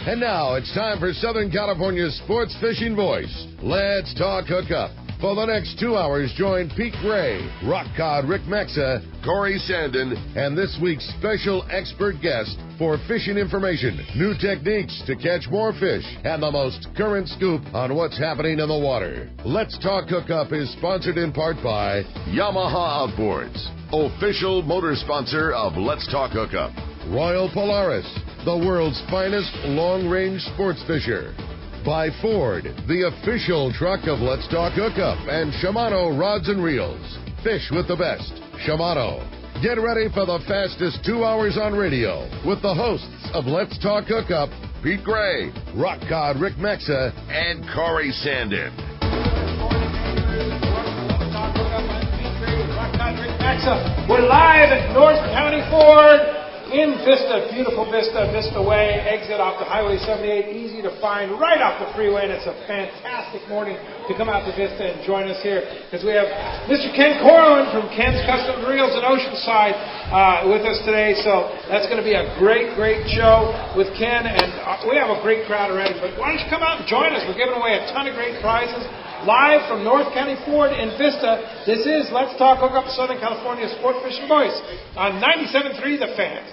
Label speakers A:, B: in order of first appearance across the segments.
A: And now it's time for Southern California's sports fishing voice. Let's talk hookup. For the next 2 hours, join Pete Gray, Rock Cod Rick Maxa, Corey Sandin, and this week's special expert guest for fishing information, new techniques to catch more fish, and the most current scoop on what's happening in the water. Let's Talk Hookup is sponsored in part by Yamaha Outboards, official motor sponsor of Let's Talk Hookup. Royal Polaris, the world's finest long-range sports fisher. By Ford, the official truck of Let's Talk Hookup, and Shimano Rods and Reels. Fish with the best. Shimano. Get ready for the fastest 2 hours on radio with the hosts of Let's Talk Hookup, Pete Gray, Rock Cod Rick Maxa, and Corey Sandin.
B: We're live at North County Ford in Vista, beautiful Vista, Vista Way, exit off the Highway 78, easy to find right off the freeway, and it's a fantastic morning to come out to Vista and join us here, because we have Mr. Ken Corwin from Ken's Custom Reels in Oceanside with us today, so that's going to be a great, great show with Ken, and we have a great crowd already, but why don't you come out and join us? We're giving away a ton of great prizes. Live from North County Ford in Vista, this is Let's Talk Hookup, Southern California Sport Fishing Voice on 97.3 The Fan.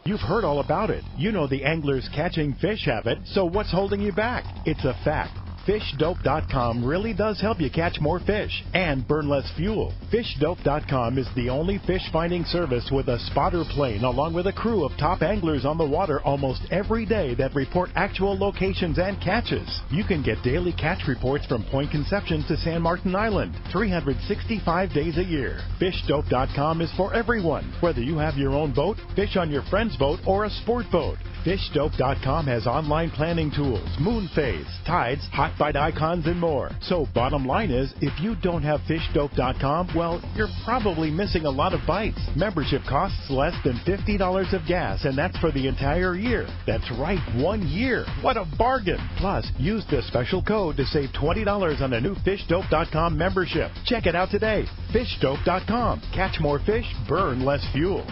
C: You've heard all about it. You know the angler's catching fish habit, so what's holding you back? It's a fact. FishDope.com really does help you catch more fish and burn less fuel. FishDope.com is the only fish finding service with a spotter plane along with a crew of top anglers on the water almost every day that report actual locations and catches. You can get daily catch reports from Point Conception to San Martin Island, 365 days a year. FishDope.com is for everyone, whether you have your own boat, fish on your friend's boat, or a sport boat. FishDope.com has online planning tools, moon phase, tides, hot bite icons, and more. So bottom line is, if you don't have FishDope.com, well, you're probably missing a lot of bites. Membership costs less than $50 of gas, and that's for the entire year. That's right, 1 year. What a bargain. Plus, use the special code to save $20 on a new FishDope.com membership. Check it out today. FishDope.com. Catch more fish, burn less fuel.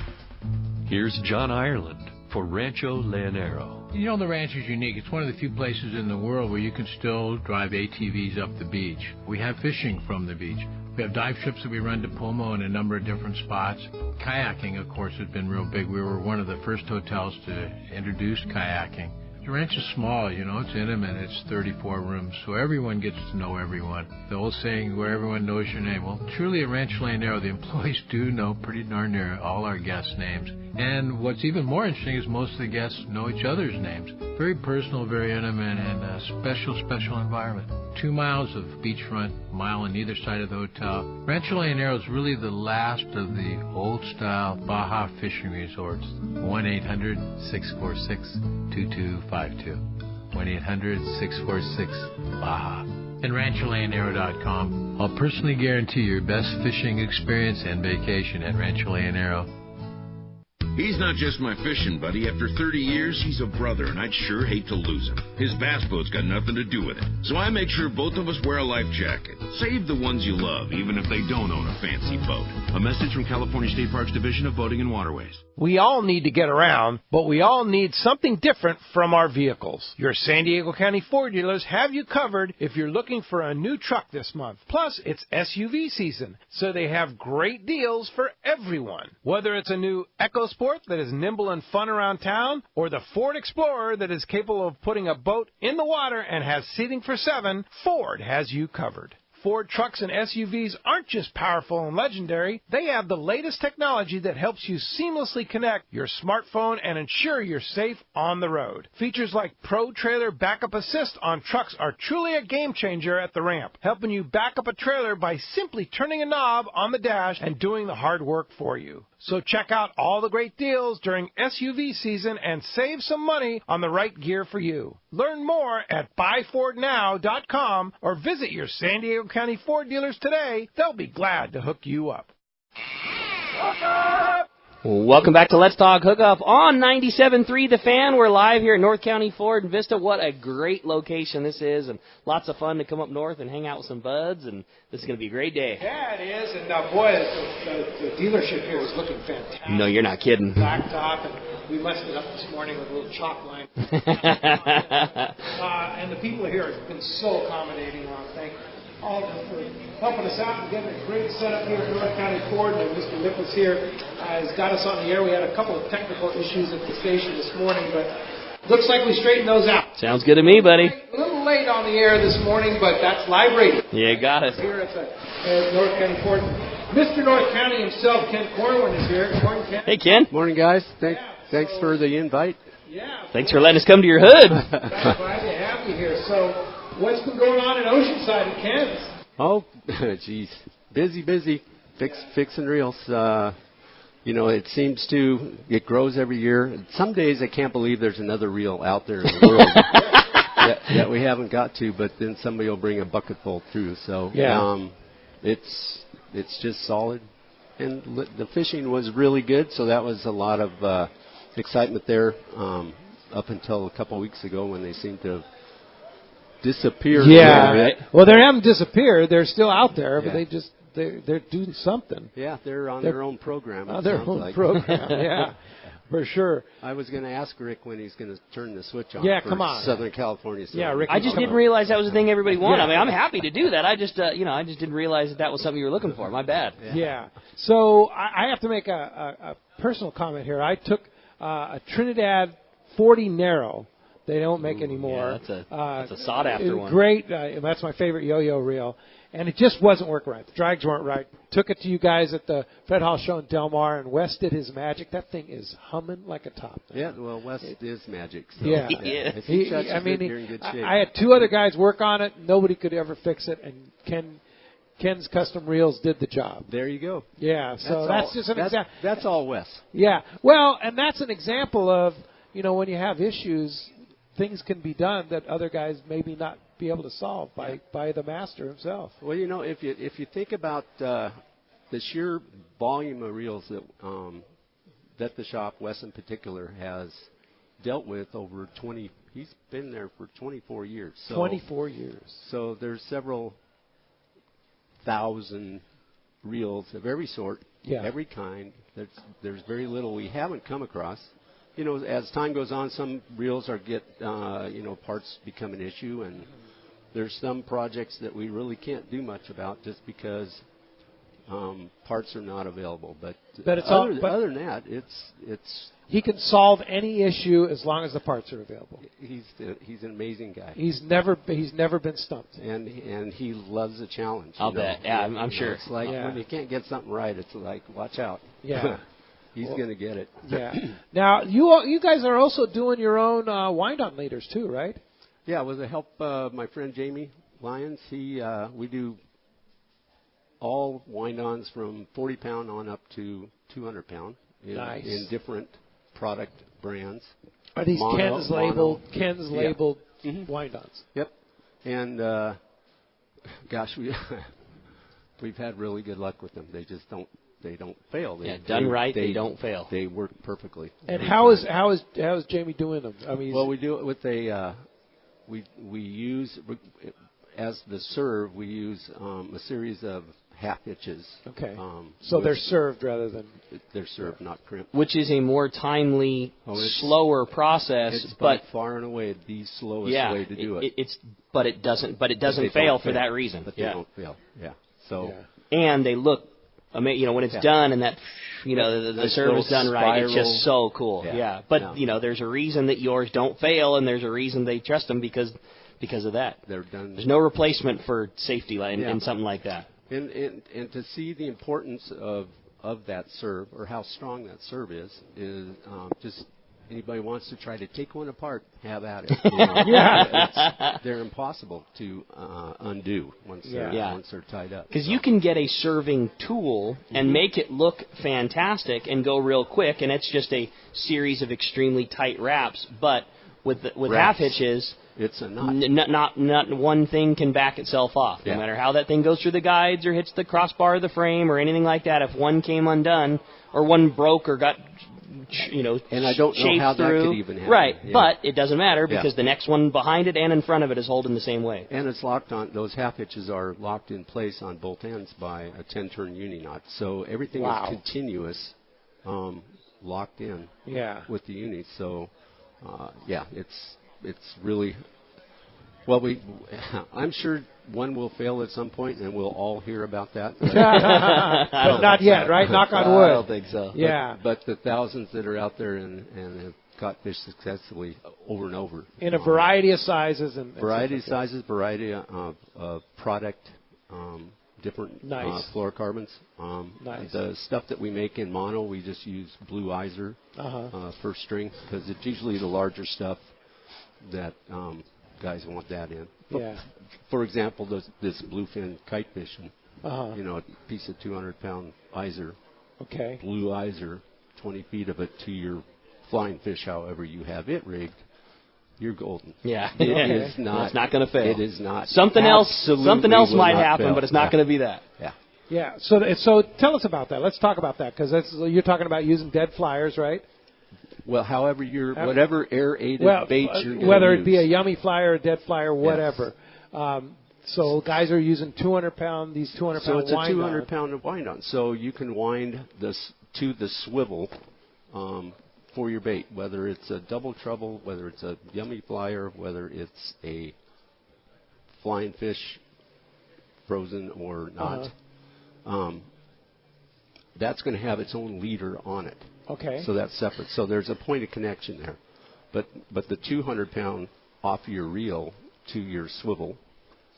D: Here's John Ireland for Rancho Leonero.
E: You know, the ranch is unique. It's one of the few places in the world where you can still drive ATVs up the beach. We have fishing from the beach. We have dive trips that we run to Pomo in a number of different spots. Kayaking, of course, has been real big. We were one of the first hotels to introduce kayaking. The ranch is small, you know, it's intimate, it's 34 rooms, so everyone gets to know everyone. The old saying, where everyone knows your name. Well, truly at Rancho Leonero, the employees do know pretty darn near all our guests' names. And what's even more interesting is most of the guests know each other's names. Very personal, very intimate, and a special, special environment. 2 miles of beachfront, mile on either side of the hotel. Rancho Leonero is really the last of the old-style Baja fishing resorts. 1-800-646-2252. 1-800-646-BAJA. And RanchoLeonero.com. I'll personally guarantee your best fishing experience and vacation at Rancho Leonero.
F: He's not just my fishing buddy. After 30 years, he's a brother, and I'd sure hate to lose him. His bass boat's got nothing to do with it. So I make sure both of us wear a life jacket. Save the ones you love, even if they don't own a fancy boat. A message from California State Parks Division of Boating and Waterways.
B: We all need to get around, but we all need something different from our vehicles. Your San Diego County Ford dealers have you covered if you're looking for a new truck this month. Plus, it's SUV season, so they have great deals for everyone. Whether it's a new EcoSport that is nimble and fun around town, or the Ford Explorer that is capable of putting a boat in the water and has seating for 7, Ford has you covered. Ford trucks and SUVs aren't just powerful and legendary. They have the latest technology that helps you seamlessly connect your smartphone and ensure you're safe on the road. Features like Pro Trailer Backup Assist on trucks are truly a game changer at the ramp, helping you back up a trailer by simply turning a knob on the dash and doing the hard work for you. So check out all the great deals during SUV season and save some money on the right gear for you. Learn more at buyfordnow.com or visit your San Diego County Ford dealers today. They'll be glad to hook you up.
G: Welcome back to Let's Talk Hookup on 97.3 The Fan. We're live here at North County Ford in Vista. What a great location this is, and lots of fun to come up north and hang out with some buds, and this is going to be a great day.
B: Yeah, it is, and boy, the dealership here is looking fantastic.
G: No, you're not kidding.
B: Blacktop, and We messed it up this morning with a little chalk line. And the people here have been so accommodating. I want to thank all of them for helping us out and getting a great setup here at North County Ford. And Mr. Nicholas here has got us on the air. We had a couple of technical issues at the station this morning, but looks like we straightened those out.
G: Sounds good to me, buddy.
B: A little late on the air this morning, but that's live radio.
G: Yeah, got it.
B: Here at North County Ford. Mr. North County himself, Ken Corwin, is here. Good morning, Ken.
G: Hey, Ken.
H: Morning, guys. Thanks for the invite.
B: Yeah.
G: Thanks for letting us come to your hood.
B: Glad to have you here. So, what's been going on in Oceanside at Ken's?
H: Oh, geez. Busy. Fixing reels. It seems it grows every year. Some days I can't believe there's another reel out there in the world that we haven't got to, but then somebody will bring a bucket full through. So, it's just solid. And the fishing was really good, so that was a lot of excitement there up until a couple of weeks ago when they seemed to have disappeared.
B: Yeah, right. Well, they haven't disappeared. They're still out there, but they're doing something.
H: Yeah, they're on their own program.
B: On their own program, yeah, for sure.
H: I was going to ask Rick when he's going to turn the switch on.
B: Yeah,
H: for
B: come on.
H: Southern California.
B: Yeah, Rick.
G: I just didn't realize that was the thing everybody wanted. I mean, I'm happy to do that. I just didn't realize that was something you were looking for. My bad.
B: Yeah. So I have to make a personal comment here. I took a Trinidad 40 Narrow. They don't make anymore.
G: Yeah, that's a sought-after one.
B: Great. That's my favorite yo-yo reel. And it just wasn't working right. The drags weren't right. Took it to you guys at the Fred Hall show in Del Mar, and Wes did his magic. That thing is humming like a top.
H: Yeah, well, Wes is magic. So
B: yeah.
H: If he you're in good shape.
B: I had two other guys work on it. Nobody could ever fix it, and Ken's Custom Reels did the job.
H: There you go.
B: Yeah, so that's just an example.
H: That's all Wes.
B: Yeah. Well, and that's an example of, when you have issues, things can be done that other guys maybe not be able to solve by the master himself.
H: Well, if you think about the sheer volume of reels that the shop, Wes in particular, has dealt with over 20. He's been there for 24 years. So,
B: 24 years. So
H: there's several thousand reels of every sort, every kind. There's very little we haven't come across. As time goes on, some reels parts become an issue, and there's some projects that we really can't do much about just because parts are not available. But other than that, it's
B: he can solve any issue as long as the parts are available.
H: He's an amazing guy.
B: He's never been stumped,
H: and he loves a challenge.
G: I'll bet. Yeah, I'm sure.
H: It's like when you can't get something right, it's like watch out.
B: Yeah.
H: He's going to get it.
B: Yeah. Now, you guys are also doing your own wind-on leaders, too, right?
H: Yeah, with the help of my friend Jamie Lyons. We do all wind-ons from 40-pound on up to 200-pound in different product brands.
B: Are these Ken's labeled wind-ons?
H: Yep. And, we've had really good luck with them. They just don't. They don't fail.
G: Done right, they don't fail.
H: They work perfectly.
B: And how is Jamie doing them? I mean,
H: we do it with we use as the serve. We use a series of half hitches.
B: Okay. So they're served rather than
H: not crimped.
G: Which is a more timely, slower process,
H: it's
G: but
H: far and away the slowest way to do it.
G: But it doesn't fail for that reason.
H: But they don't fail. Yeah. So
G: and they look. When it's done and that, the serve is done right, it's just so cool. Yeah. But, there's a reason that yours don't fail, and there's a reason they trust them because of that.
H: They're done.
G: There's no replacement for safety in something like that.
H: And to see the importance of that serve, or how strong that serve is just anybody wants to try to take one apart, have at it. They're impossible to undo once they're tied up.
G: Because you can get a serving tool and make it look fantastic and go real quick, and it's just a series of extremely tight wraps. But with half hitches,
H: it's a knot.
G: Not one thing can back itself off. No matter how that thing goes through the guides or hits the crossbar of the frame or anything like that, if one came undone or one broke or got
H: and I don't know how that could even happen.
G: Right, but it doesn't matter because the next one behind it and in front of it is holding the same way.
H: And it's locked on. Those half hitches are locked in place on both ends by a 10-turn uni knot. So everything is continuous, locked in
B: Yeah.
H: with the unis. So, it's really well. I'm sure one will fail at some point, and we'll all hear about that.
B: But not yet, right? Knock on wood.
G: I don't think so.
B: Yeah.
H: But the thousands that are out there and have caught fish successfully over and over.
B: In a variety of sizes.
H: Variety of sizes, variety of product, different
B: Nice.
H: fluorocarbons.
B: Nice.
H: The stuff that we make in mono, we just use blue Iser first string because it's usually the larger stuff that guys want that in.
B: Yeah.
H: For example, this bluefin kite fishing,
B: Uh-huh.
H: a piece of 200-pound Iser,
B: Okay.
H: blue Iser, 20 feet of it to your flying fish, however you have it rigged, you're golden.
G: Yeah.
H: It is not.
G: It's not going to fail.
H: It is not.
G: Something else
H: will
G: might
H: not
G: happen,
H: fail.
G: but it's not going to be that.
H: Yeah.
B: Yeah. So tell us about that. Let's talk about that because you're talking about using dead flyers, right?
H: Well, however whatever air-aided baits you're going to use.
B: Whether it be a yummy flyer, a dead flyer, whatever. Yes. So guys are using 200-pound, these 200-pound wind.
H: So it's a 200-pound wind on. So you can wind this to the swivel for your bait, whether it's a double trouble, whether it's a yummy flyer, whether it's a flying fish, frozen or not. That's going to have its own leader on it.
B: Okay.
H: So that's separate. So there's a point of connection there. But the 200-pound off your reel to your swivel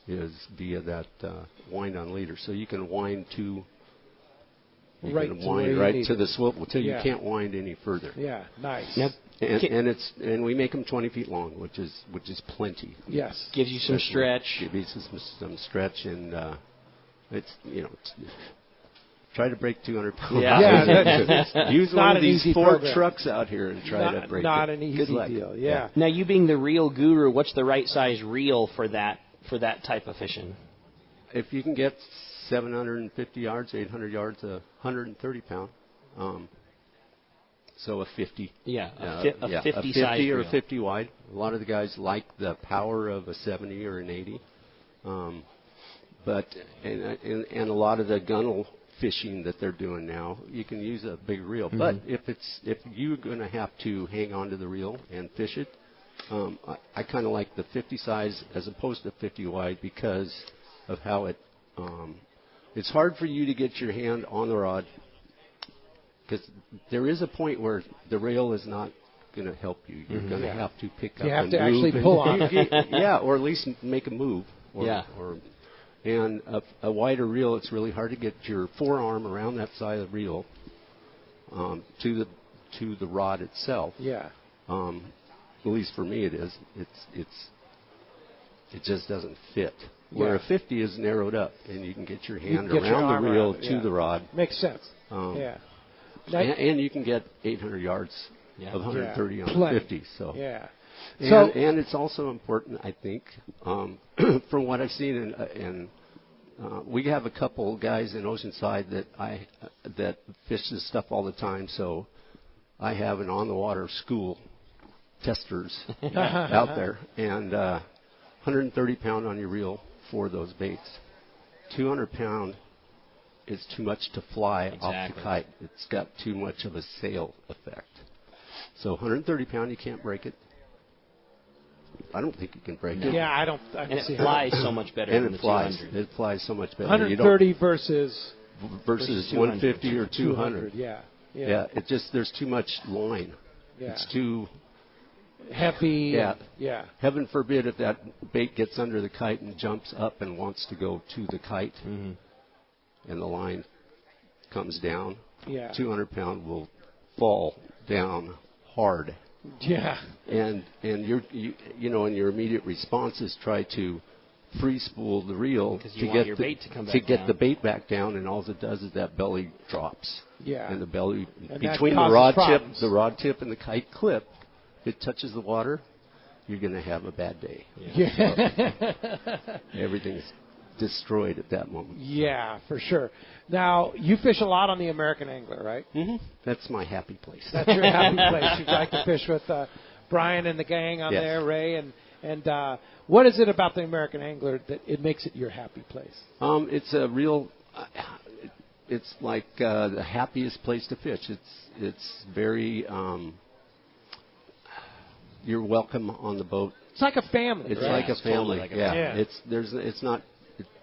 H: is via that wind-on leader. So you can wind to
B: right
H: to the swivel until you can't wind any further.
B: Yeah, nice.
G: Yep.
H: And we make them 20 feet long, which is plenty.
B: Yes.
G: Gives you some stretch.
H: Gives you some stretch, and it's try to break 200 pounds.
B: Yeah.
H: Use one of these Ford
B: program.
H: trucks out here and try to break it.
B: Not an easy
H: Good luck.
B: deal. Yeah.
G: Now, you being the reel guru, what's the right size reel for that type of fishing?
H: If you can get 750 yards, 800 yards, 130 pound. So a 50.
G: Yeah, a 50
H: a 50
G: size
H: or
G: reel.
H: a 50 wide. A lot of the guys like the power of a 70 or an 80. But a lot of the gunnel fishing that they're doing now, you can use a big reel.
G: Mm-hmm.
H: But if you're going to have to hang on to the reel and fish it, I kind of like the 50 size as opposed to 50 wide because of how it's hard for you to get your hand on the rod because there is a point where the rail is not going to help you. You're going to have to pick up
B: You have
H: and
B: to
H: move
B: actually pull on.
H: or at least make a move. And a wider reel, it's really hard to get your forearm around that side of the reel to the rod itself.
B: Yeah.
H: At least for me, it is. It just doesn't fit. Where a 50 is narrowed up, and you can get your hand around the reel to the rod.
B: Makes sense.
H: And you can get 800 yards of 130 on
B: Plenty.
H: 50. So and it's also important, I think, from what I've seen, and we have a couple guys in Oceanside that fish this stuff all the time. So I have an on-the-water school testers out there, and 130 pound on your reel for those baits. 200 pound is too much to fly off the kite. It's got too much of a sail effect. So 130 pound, you can't break it. I don't think you can break it.
B: Yeah, I don't.
G: And it flies so much better
H: and
G: than
H: it
G: the
H: flies.
G: 200.
H: It flies so much better.
B: 130 versus
H: 150 or 200.
B: Yeah.
H: It just there's too much line.
B: Yeah.
H: It's too
B: heavy.
H: Yeah. Heaven forbid if that bait gets under the kite and jumps up and wants to go to the kite, and the line comes down.
B: Yeah.
H: 200 pound will fall down hard.
B: Yeah.
H: And your your immediate response is try to free spool the reel to get
G: your bait to come back
H: to get
G: down.
H: the bait back down, and all it does is that belly drops.
B: Yeah.
H: And the belly
B: And
H: between
B: that causes
H: the rod tip and the kite clip, if it touches the water, you're going to have a bad day.
B: Yeah.
H: So everything's destroyed at that moment.
B: Yeah, for sure. Now, you fish a lot on the American Angler, right?
H: Mm-hmm. That's my happy place.
B: That's your happy place. You like to fish with Brian and the gang on
H: Yes.
B: there, Ray, and what is it about the American Angler that it makes it your happy place?
H: It's a real. it's like the happiest place to fish. It's very you're welcome on the boat.
B: It's like a family.
H: It's
B: right?
H: like a family.
G: Totally like a
H: yeah.
G: family.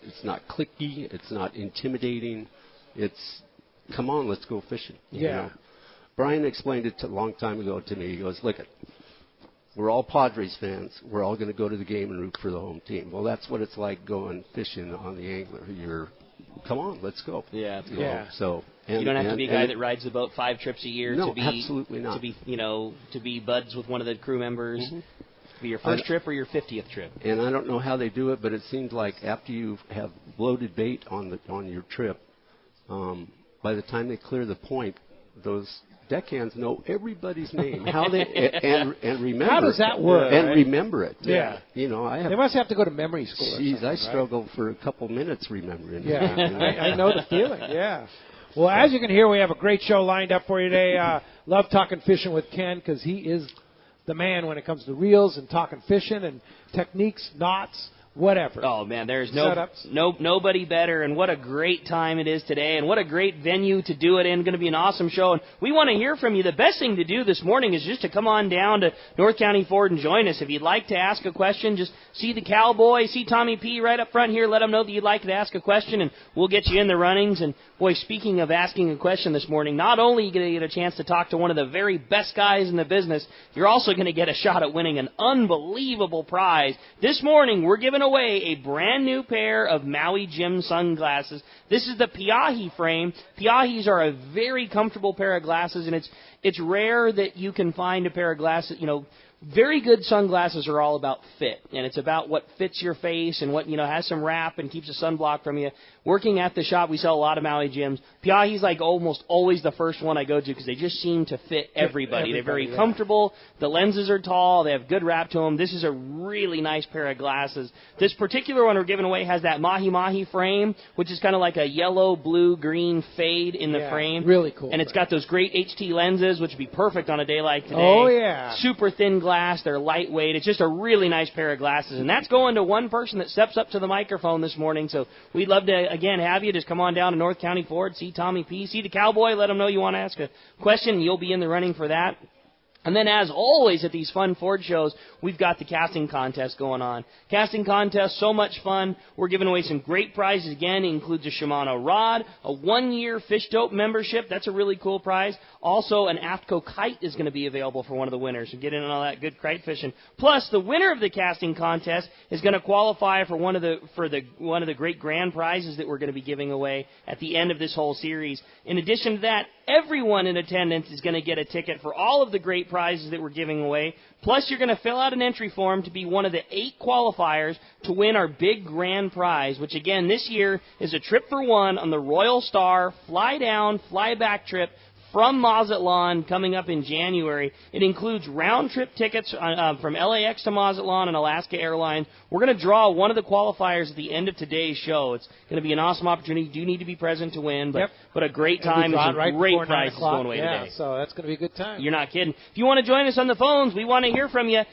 H: It's not cliquey. It's not intimidating. It's come on, let's go fishing.
B: Yeah.
H: You know? Brian explained it a long time ago to me. He goes, look, we're all Padres fans. We're all going to go to the game and root for the home team. Well, that's what it's like going fishing on the Angler. Come on, let's go.
G: Yeah.
H: You know? So
G: you don't have to be a guy that rides the boat 5 trips a year
H: no,
G: to be
H: absolutely not.
G: to be buds with one of the crew members.
H: Mm-hmm.
G: To be your first trip or your 50th trip.
H: And I don't know how they do it, but it seems like after you have loaded bait on your trip, by the time they clear the point, those deckhands know everybody's name. How they and remember.
B: How does that work?
H: And
B: right?
H: remember it.
B: Yeah.
H: You know,
B: They must have to go to memory school.
H: Geez, I
B: right?
H: struggled for a couple minutes remembering.
B: Yeah, I know the feeling. Yeah.
H: So.
B: Well, as you can hear, we have a great show lined up for you today. Love talking fishing with Ken because he is the man when it comes to reels and talking fishing and techniques, knots, whatever.
G: Oh man, there's
B: Setups.
G: nobody better, and what a great time it is today, and what a great venue to do it in. Going to be an awesome show, and we want to hear from you. The best thing to do this morning is just to come on down to North County Ford and join us. If you'd like to ask a question, just see the Cowboy, see Tommy P right up front here. Let them know that you'd like to ask a question, and we'll get you in the runnings. And boy, speaking of asking a question this morning, not only are you going to get a chance to talk to one of the very best guys in the business, you're also going to get a shot at winning an unbelievable prize. This morning, we're giving away a brand new pair of Maui Jim sunglasses. This is the Piahi frame. Piahis are a very comfortable pair of glasses, and it's rare that you can find a pair of glasses, very good sunglasses are all about fit, and it's about what fits your face and what, has some wrap and keeps the sunblock from you. Working at the shop, we sell a lot of Maui Jims. Piahi's like almost always the first one I go to because they just seem to fit everybody. They're very comfortable. The lenses are tall. They have good wrap to them. This is a really nice pair of glasses. This particular one we're giving away has that mahi-mahi frame, which is kind of like a yellow, blue, green fade in the frame.
B: Really cool.
G: And it's got those great HT lenses, which would be perfect on a day like today.
B: Oh, yeah.
G: Super thin glass. They're lightweight. It's just a really nice pair of glasses. And that's going to one person that steps up to the microphone this morning. So we'd love to, again, have you. Just come on down to North County Ford, see Tommy P, see the Cowboy, let them know you want to ask a question. You'll be in the running for that. And then, as always, at these fun Ford shows, we've got the casting contest going on. Casting contest, so much fun. We're giving away some great prizes again. It includes a Shimano rod, a 1-year Fish Dope membership. That's a really cool prize. Also, an AFTCO kite is going to be available for one of the winners. So get in on all that good kite fishing. Plus, the winner of the casting contest is going to qualify for one of the great grand prizes that we're going to be giving away at the end of this whole series. In addition to that, everyone in attendance is going to get a ticket for all of the great prizes that we're giving away. Plus, you're going to fill out an entry form to be one of the 8 qualifiers to win our big grand prize, which, again, this year is a trip for one on the Royal Star fly-down, fly-back trip from Mazatlan coming up in January. It includes round-trip tickets from LAX to Mazatlan and Alaska Airlines. We're going to draw one of the qualifiers at the end of today's show. It's going to be an awesome opportunity. You do need to be present to win, but a great time and some great prizes going away today.
B: So that's going to be a good time.
G: You're not kidding. If you want to join us on the phones, we want to hear from you.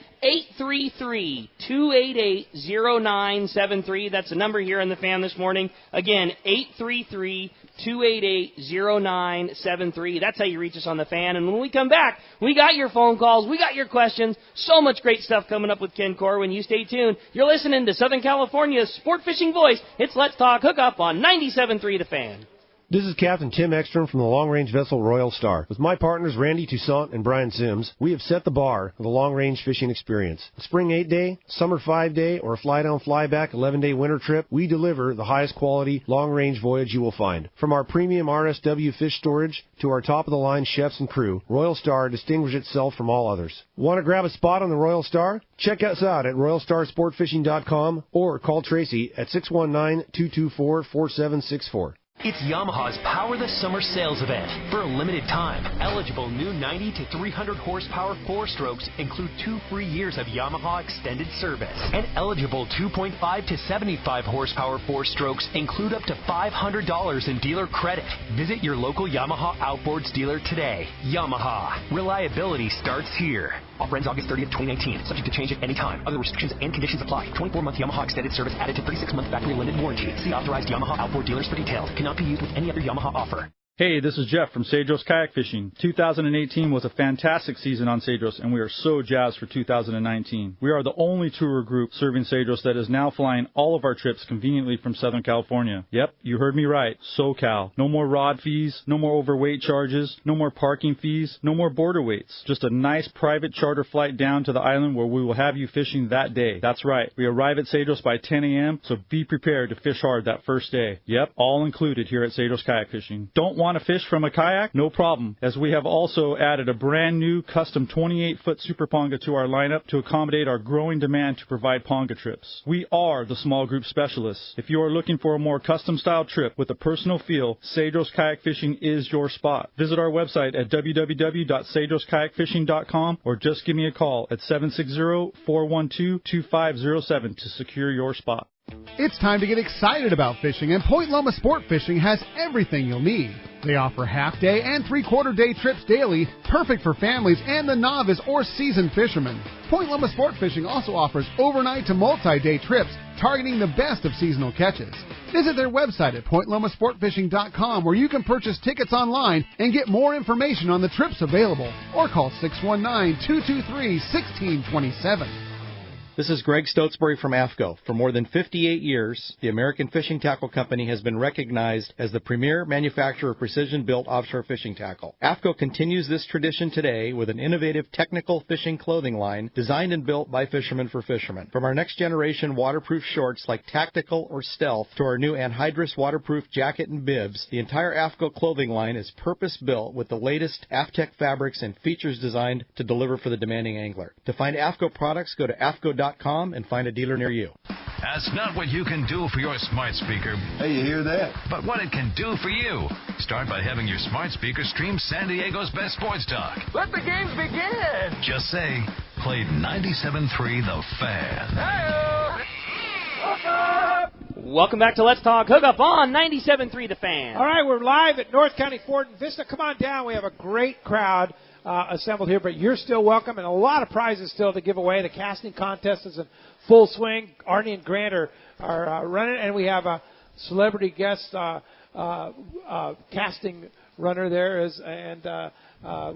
G: 833-288-0973. That's the number here on the fan this morning. Again, 833-288-0973. That's how you reach us on the fan. And when we come back, we got your phone calls. We got your questions. So much great stuff coming up with Ken Corwin. You stay tuned. You're listening to Southern California's sport fishing voice. It's Let's Talk Hookup on 97.3 The Fan.
I: This is Captain Tim Ekstrom from the long-range vessel Royal Star. With my partners Randy Toussaint and Brian Sims, we have set the bar for the long-range fishing experience. A spring 8-day, summer 5-day, or a fly-down, fly-back 11-day winter trip, we deliver the highest quality long-range voyage you will find. From our premium RSW fish storage to our top-of-the-line chefs and crew, Royal Star distinguishes itself from all others. Want to grab a spot on the Royal Star? Check us out at RoyalStarSportFishing.com or call Tracy at 619-224-4764.
J: It's Yamaha's Power the Summer sales event. For a limited time, eligible new 90 to 300 horsepower 4-strokes include 2 free years of Yamaha extended service. And eligible 2.5 to 75 horsepower 4-strokes include up to $500 in dealer credit. Visit your local Yamaha Outboards dealer today. Yamaha. Reliability starts here. Offer ends August 30th, 2019. Subject to change at any time. Other restrictions and conditions apply. 24-month Yamaha extended service added to 36-month factory limited warranty. See authorized Yamaha outboard dealers for details. Cannot be used with any other Yamaha offer.
K: Hey, this is Jeff from Cedros Kayak Fishing. 2018 was a fantastic season on Cedros, and we are so jazzed for 2019. We are the only tour group serving Cedros that is now flying all of our trips conveniently from Southern California. Yep, you heard me right, SoCal. No more rod fees, no more overweight charges, no more parking fees, no more border waits. Just a nice private charter flight down to the island where we will have you fishing that day. That's right, we arrive at Cedros by 10 a.m., so be prepared to fish hard that first day. Yep, all included here at Cedros Kayak Fishing. Don't want to fish from a kayak? No problem, as we have also added a brand new custom 28-foot Super Ponga to our lineup to accommodate our growing demand to provide Ponga trips. We are the small group specialists. If you are looking for a more custom-style trip with a personal feel, Cedros Kayak Fishing is your spot. Visit our website at www.cedroskayakfishing.com or just give me a call at 760-412-2507 to secure your spot.
L: It's time to get excited about fishing, and Point Loma Sport Fishing has everything you'll need. They offer half-day and three-quarter-day trips daily, perfect for families and the novice or seasoned fishermen. Point Loma Sport Fishing also offers overnight to multi-day trips, targeting the best of seasonal catches. Visit their website at pointlomasportfishing.com, where you can purchase tickets online and get more information on the trips available, or call 619-223-1627.
M: This is Greg Stotesbury from AFCO. For more than 58 years, the American Fishing Tackle Company has been recognized as the premier manufacturer of precision-built offshore fishing tackle. AFCO continues this tradition today with an innovative technical fishing clothing line designed and built by fishermen for fishermen. From our next-generation waterproof shorts like Tactical or Stealth to our new anhydrous waterproof jacket and bibs, the entire AFCO clothing line is purpose-built with the latest AFTEC fabrics and features designed to deliver for the demanding angler. To find AFCO products, go to AFCO.com and find a dealer near you.
N: That's not what you can do for your smart speaker.
O: Hey, you hear that?
N: But what it can do for you. Start by having your smart speaker stream San Diego's best sports talk.
O: Let the games begin!
N: Just say, play 97.3 The Fan.
G: Welcome back to Let's Talk Hookup on 97.3 The Fan.
B: All right, we're live at North County Ford and Vista. Come on down. We have a great crowd assembled here, but you're still welcome, and a lot of prizes still to give away. The casting contest is in full swing. Arnie and Grant are running, and we have a celebrity guest casting runner there, and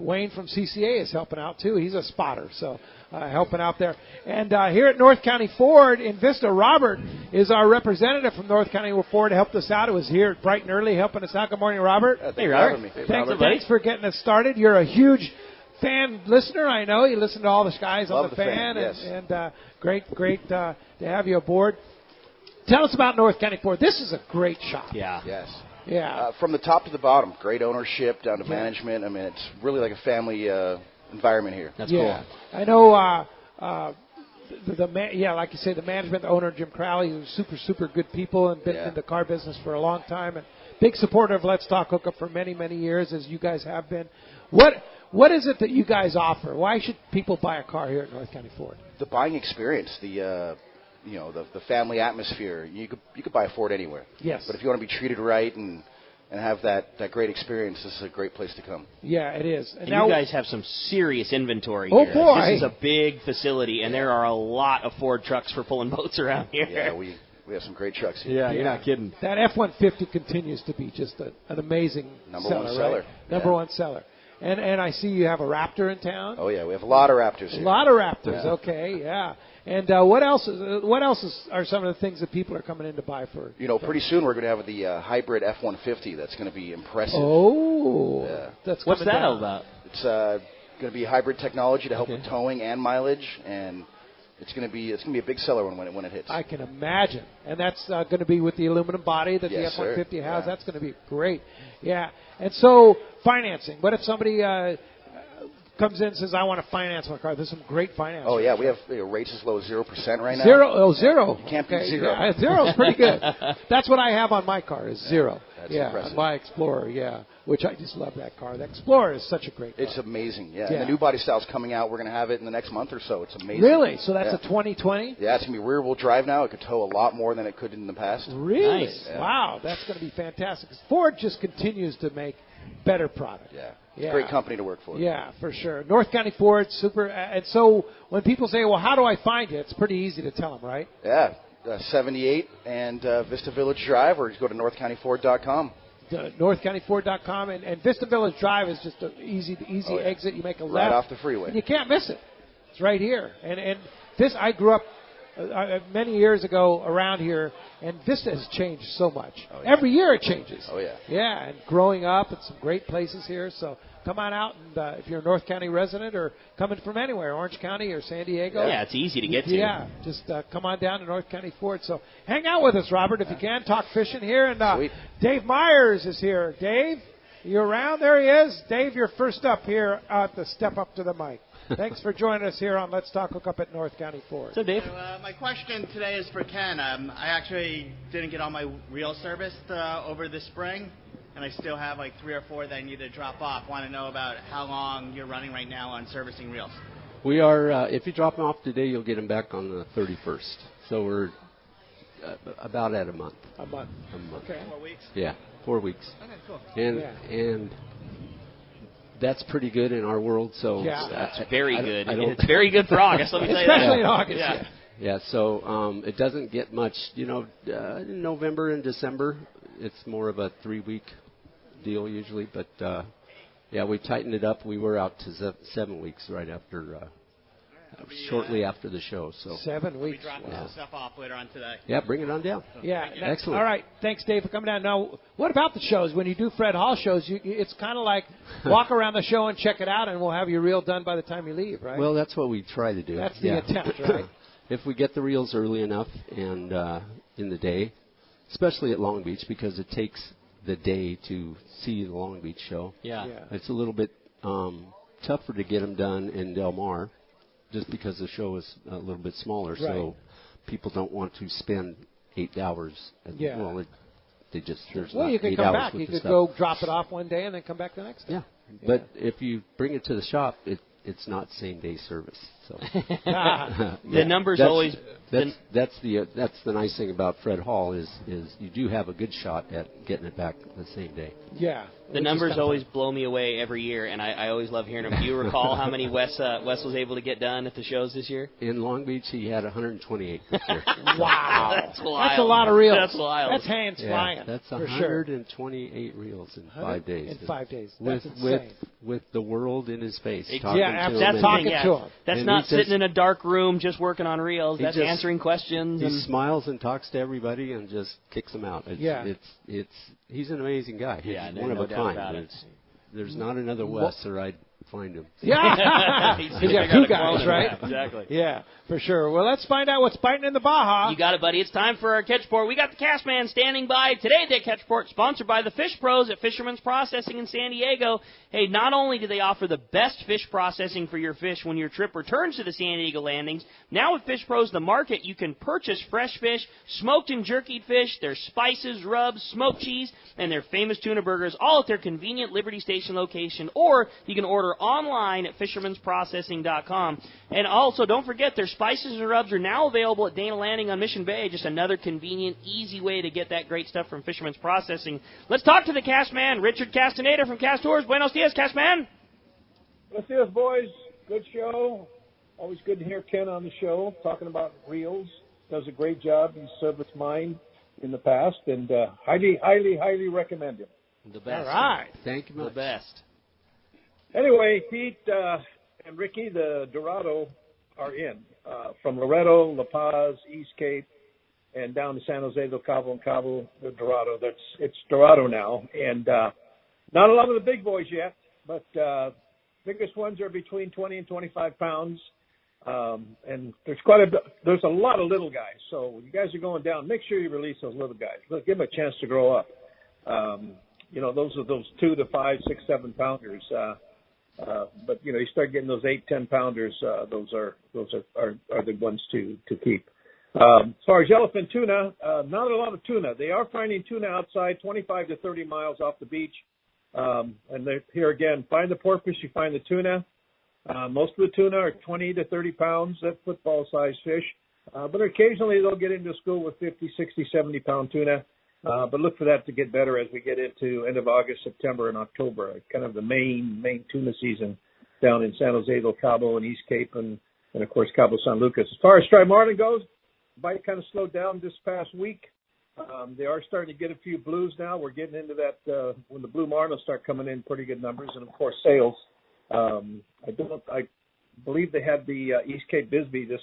B: Wayne from CCA is helping out too. He's a spotter, so helping out there. And here at North County Ford in Vista, Robert is our representative from North County Ford. Helped us out. It was here bright and early helping us out. Good morning, Robert.
P: Hey, Robert.
B: Thanks for getting us started. You're a huge fan listener, I know. You listen to all the guys on the fan,
P: yes.
B: and great to have you aboard. Tell us about North County Ford. This is a great shop.
G: Yeah.
P: Yes.
B: Yeah.
P: From the top to the bottom, great ownership down to management. I mean, it's really like a family environment here.
G: That's cool.
B: I know. Like you say, the management, the owner Jim Crowley, who's super good people and been in the car business for a long time, and big supporter of Let's Talk Hookup for many years, as you guys have been. What is it that you guys offer? Why should people buy a car here at North County Ford?
P: The buying experience, the family atmosphere. You could buy a Ford anywhere.
B: Yes.
P: But if you want to be treated right and have that great experience, this is a great place to come.
B: Yeah, it is.
G: And now, you guys have some serious inventory
B: here.
G: Oh,
B: boy.
G: This is a big facility, and there are a lot of Ford trucks for pulling boats around here.
P: Yeah, we have some great trucks here.
G: Yeah, you're not kidding.
B: That F-150 continues to be just an amazing
P: Number one seller.
B: Right? Number one seller. And I see you have a Raptor in town.
P: Oh, yeah, we have a lot of Raptors here.
B: A lot of Raptors, okay, yeah. And what else are some of the things that people are coming in to buy for?
P: Pretty soon we're going to have the hybrid F-150 that's going to be impressive.
B: Oh,
P: yeah.
G: What's that all about?
P: It's going to be hybrid technology to help with towing and mileage, and it's going to be a big seller when it hits.
B: I can imagine, and that's going to be with the aluminum body that the F-150 has.
P: Yeah.
B: That's going to be great. Yeah, and so financing. What if somebody comes in and says, I want to finance my car? There's some great finance.
P: Oh, yeah. We have rates as low as 0% right now.
B: Zero.
P: You can't beat zero.
B: Yeah, zero's pretty good. That's what I have on my car is zero.
P: That's impressive.
B: On my Explorer, which I just love that car. The Explorer is such a great car.
P: It's amazing, And the new body style's coming out. We're going to have it in the next month or so. It's amazing.
B: Really? So that's a 2020?
P: Yeah, it's going to be rear-wheel drive now. It could tow a lot more than it could in the past.
B: Really?
G: Nice.
B: Yeah. Wow, that's going to be fantastic. Ford just continues to make better product.
P: Yeah.
B: Yeah.
P: Great company to work for.
B: Yeah, for sure. North County Ford, super. And so when people say, well, how do I find you? It's pretty easy to tell them, right?
P: Yeah. 78 and Vista Village Drive, or just go to northcountyford.com.
B: NorthCountyFord.com, and Vista Village Drive is just an easy exit. You make a left.
P: Right off the freeway.
B: And you can't miss it. It's right here. And this, I grew up many years ago around here, and Vista has changed so much.
P: Oh, yeah.
B: Every year it changes.
P: Oh, yeah.
B: Yeah, and growing up, and some great places here. So come on out, and if you're a North County resident or coming from anywhere, Orange County or San Diego.
G: Yeah, it's easy to get to.
B: Yeah, just come on down to North County Ford. So hang out with us, Robert, if you can. Talk fishing here. And Dave Myers is here. Dave, you around? There he is. Dave, you're first up here at the Step Up to the Mic. Thanks for joining us here on Let's Talk Hookup at North County Ford.
G: So, Dave?
Q: My question today is for Ken. I actually didn't get all my reel serviced over the spring, and I still have like 3 or 4 that I need to drop off. Want to know about how long you're running right now on servicing reels.
H: We are, if you drop them off today, you'll get them back on the 31st. So we're about at a month.
B: A month. Okay.
Q: 4 weeks?
H: Yeah, 4 weeks.
Q: Okay, cool.
H: And that's pretty good in our world. So
G: that's very good. It's very good for August. Let me tell you
B: that.
G: Especially
B: in August.
H: Yeah. So it doesn't get much. In November and December, it's more of a 3-week deal usually. But we tightened it up. We were out to 7 weeks right after. Shortly after the show. So
B: 7 weeks.
Q: We'll be dropping some stuff off later on today.
H: Yeah, bring it on down.
B: Yeah,
H: excellent.
B: All right, thanks, Dave, for coming down. Now, what about the shows? When you do Fred Hall shows, it's kind of like walk around the show and check it out, and we'll have your reel done by the time you leave, right?
H: Well, that's what we try to do.
B: That's the attempt, right?
H: If we get the reels early enough and in the day, especially at Long Beach, because it takes the day to see the Long Beach show.
G: Yeah.
H: It's a little bit tougher to get them done in Del Mar, just because the show is a little bit smaller, so people don't want to spend 8 hours. Well, there's
B: well,
H: not
B: you can
H: 8
B: come
H: hours
B: back.
H: with
B: You
H: the
B: could
H: stuff.
B: go drop it off one day and then come back the next day.
H: Yeah. But if you bring it to the shop, it's not same day service. So
G: the numbers always.
H: That's the nice thing about Fred Hall is you do have a good shot at getting it back the same day.
B: Yeah.
G: The numbers always blow me away every year, and I always love hearing them. Do you recall how many Wes was able to get done at the shows this year?
H: In Long Beach, he had 128 this year.
B: Wow.
G: That's wild.
B: That's a lot of reels.
G: That's wild.
B: That's hands flying.
H: That's
B: for sure.
H: 128 reels in 5 days.
B: In 5 days. That's insane.
H: With the world in his face.
G: That's
B: talking to him.
G: That's not sitting in a dark room just working on reels. That's answering questions.
H: He smiles and talks to everybody and just kicks them out. He's an amazing guy. He's one of a kind. There's not another Wes, or I'd find him.
B: Yeah. He's got 2 guys, right?
G: Exactly.
B: Yeah, for sure. Well, let's find out what's biting in the Baja.
G: You got it, buddy. It's time for our catch report. We got the Cast Man standing by. Today, the catch report sponsored by the Fish Pros at Fisherman's Processing in San Diego. Hey, not only do they offer the best fish processing for your fish when your trip returns to the San Diego landings, now with Fish Pros The Market, you can purchase fresh fish, smoked and jerkied fish, their spices, rubs, smoked cheese, and their famous tuna burgers, all at their convenient Liberty Station location, or you can order online at fishermansprocessing.com. And also, don't forget, their spices and rubs are now available at Dana Landing on Mission Bay. Just another convenient, easy way to get that great stuff from Fisherman's Processing. Let's talk to the Cast Man, Richard Castaneda from Cast Tours. Buenos dias, Cast Man.
R: Buenos dias, boys. Good show. Always good to hear Ken on the show talking about reels. Does a great job. He's serviced mine in the past, and highly, highly, highly recommend him.
H: The best.
B: All right.
H: Thank you much.
G: The best.
R: Anyway, Pete and Ricky, the Dorado are in. From Loretto, La Paz, East Cape, and down to San Jose, Del Cabo, and Cabo, the Dorado. It's Dorado now. And not a lot of the big boys yet, but biggest ones are between 20 and 25 pounds. And there's a lot of little guys. So when you guys are going down, make sure you release those little guys. Give them a chance to grow up. Those are those 2 to 5, 6, 7 pounders. But you start getting those 8, 10 pounders. Those are the ones to keep. As far as yellowfin tuna, not a lot of tuna. They are finding tuna outside 25 to 30 miles off the beach. And here again, find the porpoise, you find the tuna. Most of the tuna are 20 to 30 pounds. That's football-sized fish. But occasionally they'll get into school with 50, 60, 70-pound tuna. But look for that to get better as we get into end of August, September, and October. Kind of the main tuna season down in San Jose del Cabo and East Cape and of course, Cabo San Lucas. As far as striped marlin goes, bite kind of slowed down this past week. They are starting to get a few blues now. We're getting into that when the blue marlin start coming in pretty good numbers, and of course sales. I believe they had the East Cape Bisbee this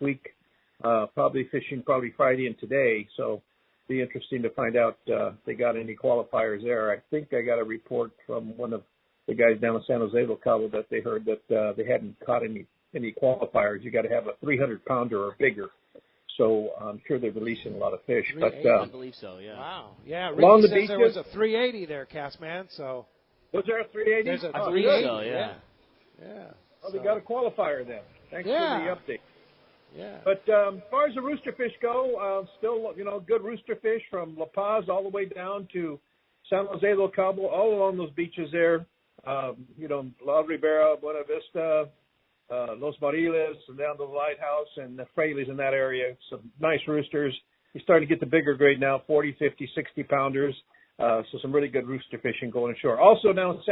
R: week, probably fishing Friday and today. So be interesting to find out if they got any qualifiers there. I think I got a report from one of the guys down in San Jose del Cabo that they heard that they hadn't caught any qualifiers. You got to have a 300-pounder or bigger. So I'm sure they're releasing a lot of fish. But
G: I believe so, yeah.
B: Wow. Yeah,
R: along
B: Ricky
R: the
B: says
R: beaches,
B: there was a 380 there, Castman. So
R: was there a 380?
B: There's a
G: 380.
B: So,
G: yeah.
R: Oh, they got a qualifier then. Thanks for the update.
B: Yeah.
R: But as far as the rooster fish go, still, good rooster fish from La Paz all the way down to San Jose del Cabo, all along those beaches there. La Ribera, Buena Vista, Los Barriles, and down to the Lighthouse and the Fraley's in that area. Some nice roosters. You're starting to get the bigger grade now, 40, 50, 60-pounders. So some really good rooster fishing going ashore. Also down in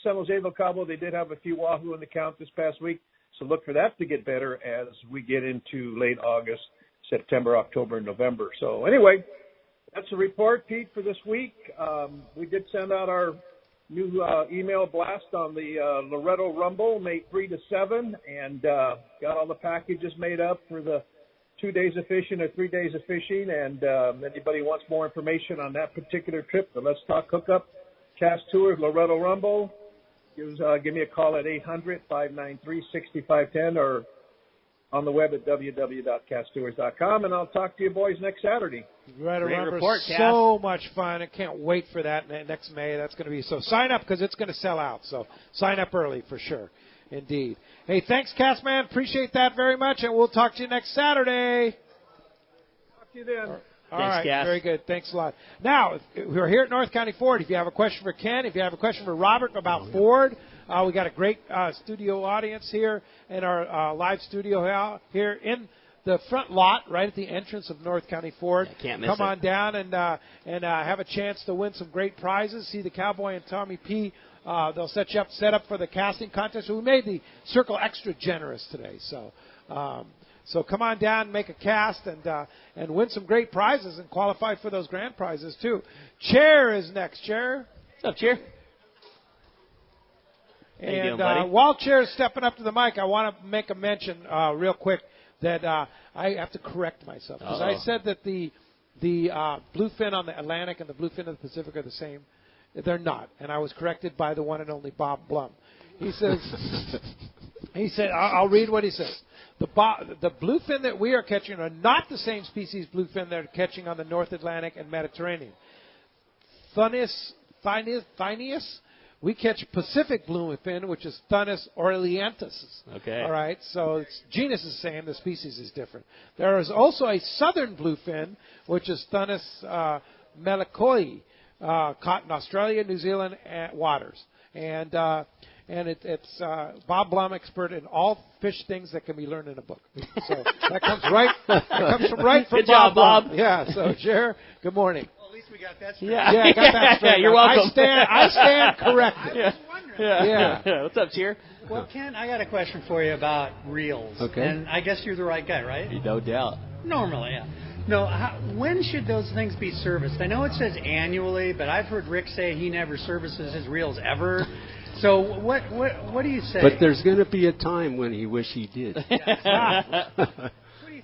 R: San Jose del Cabo, they did have a few wahoo in the count this past week. So look for that to get better as we get into late August, September, October, and November. So anyway, that's a report, Pete, for this week. We did send out our new email blast on the Loretto Rumble, May 3 to 7, and got all the packages made up for the 2 days of fishing or 3 days of fishing. And anybody wants more information on that particular trip, the Let's Talk Hookup Cast Tour, Loretto Rumble, give me a call at 800-593-6510 or on the web at www.casttours.com, and I'll talk to you boys next Saturday.
B: Right around. So much fun. I can't wait for that next May. That's going to be so. Sign up because it's going to sell out. So sign up early for sure. Indeed. Hey, thanks, Castman. Appreciate that very much, and we'll talk to you next Saturday.
R: Talk to you then.
B: All right, very good. Thanks a lot. Now, we're here at North County Ford. If you have a question for Ken, if you have a question for Robert about Ford, we got a great studio audience here in our live studio here in the front lot, right at the entrance of North County Ford.
G: Yeah, can't miss
B: Come
G: it.
B: on down and have a chance to win some great prizes. See the Cowboy and Tommy P. They'll set up for the casting contest. So we made the circle extra generous today. So come on down and make a cast and win some great prizes and qualify for those grand prizes too. Chair is next. Chair.
G: What's up, Chair?
B: And
G: How you doing, buddy?
B: while Chair is stepping up to the mic, I want to make a mention real quick that I have to correct myself because I said that the bluefin on the Atlantic and the bluefin of the Pacific are the same. They're not, and I was corrected by the one and only Bob Blum. He says, I'll read what he says. The bluefin that we are catching are not the same species bluefin they're catching on the North Atlantic and Mediterranean. Thunus, we catch Pacific bluefin, which is Thunus orleantus.
G: Okay.
B: All right, so it's genus is the same, the species is different. There is also a southern bluefin, which is Thunus melicoi, caught in Australia, New Zealand waters. And it's Bob Blum, expert in all fish things that can be learned in a book. So that comes from
G: Good job, Bob.
B: Yeah. So, Jer, good morning.
Q: Well, at least we got that straight.
B: Yeah, I got that straight.
G: You're welcome.
B: I stand corrected.
Q: I was wondering.
B: Yeah.
G: What's up, Chair?
S: Well, Ken, I got a question for you about reels.
H: Okay.
S: And I guess you're the right guy, right?
G: No doubt.
S: Normally, yeah. No, when should those things be serviced? I know it says annually, but I've heard Rick say he never services his reels ever. So what do you say?
H: But there's going to be a time when he wish he did.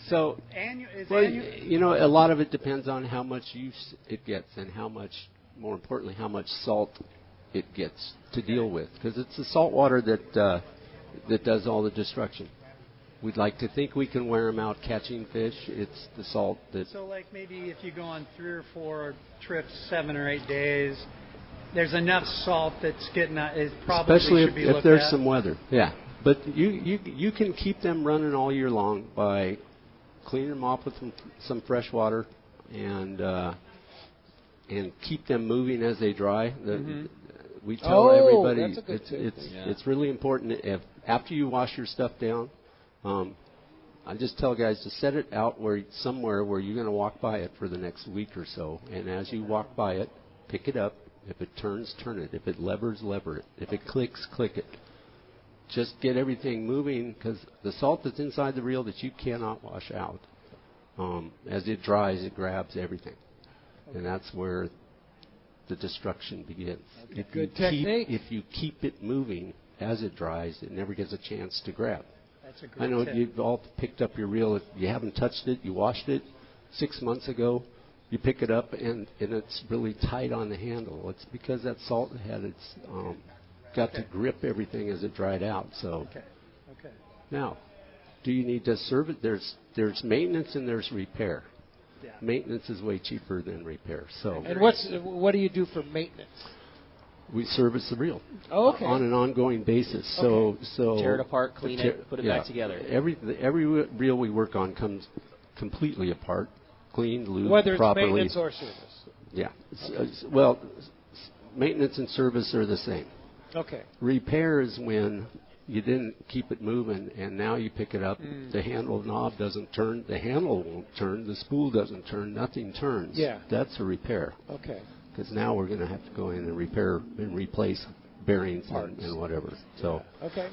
H: So, a lot of it depends on how much use it gets and how much, more importantly, how much salt it gets to deal with. Because it's the salt water that does all the destruction. We'd like to think we can wear them out catching fish. It's the salt that...
S: So, like, maybe if you go on 3 or 4 trips, 7 or 8 days, there's enough salt that's getting out. It probably
H: especially
S: should be
H: if
S: looked
H: there's
S: at.
H: some weather. Yeah. But you can keep them running all year long by cleaning them off with some fresh water and keep them moving as they dry. We tell everybody it's really important if after you wash your stuff down, I just tell guys to set it out somewhere where you're going to walk by it for the next week or so. And as you walk by it, pick it up. If it turns, turn it. If it levers, lever it. If it clicks, click it. Just get everything moving, because the salt that's inside the reel that you cannot wash out, as it dries, it grabs everything. Okay. And that's where the destruction begins.
B: Okay. Good technique.
H: If you keep it moving as it dries, it never gets a chance to grab.
S: That's a great
H: I know
S: tip.
H: you've all picked up your reel. If you haven't touched it, you washed it 6 months ago. You pick it up, and it's really tight on the handle. It's because that salt had got to grip everything as it dried out. So now, do you need to serve it? There's maintenance and there's repair. Yeah. Maintenance is way cheaper than repair. So.
B: And what do you do for maintenance?
H: We service the reel
B: on
H: an ongoing basis.
G: Okay.
H: So
G: tear it apart, clean it, put it back together.
H: Every reel we work on comes completely apart, cleaned, lubed
B: whether
H: properly.
B: It's maintenance or service.
H: Yeah. Well, maintenance and service are the same.
B: Okay.
H: Repair is when you didn't keep it moving, and now you pick it up. The handle knob doesn't turn. The handle won't turn. The spool doesn't turn. Nothing turns.
B: Yeah.
H: That's a repair.
B: Okay.
H: Because now we're going to have to go in and repair and replace bearings and whatever. So,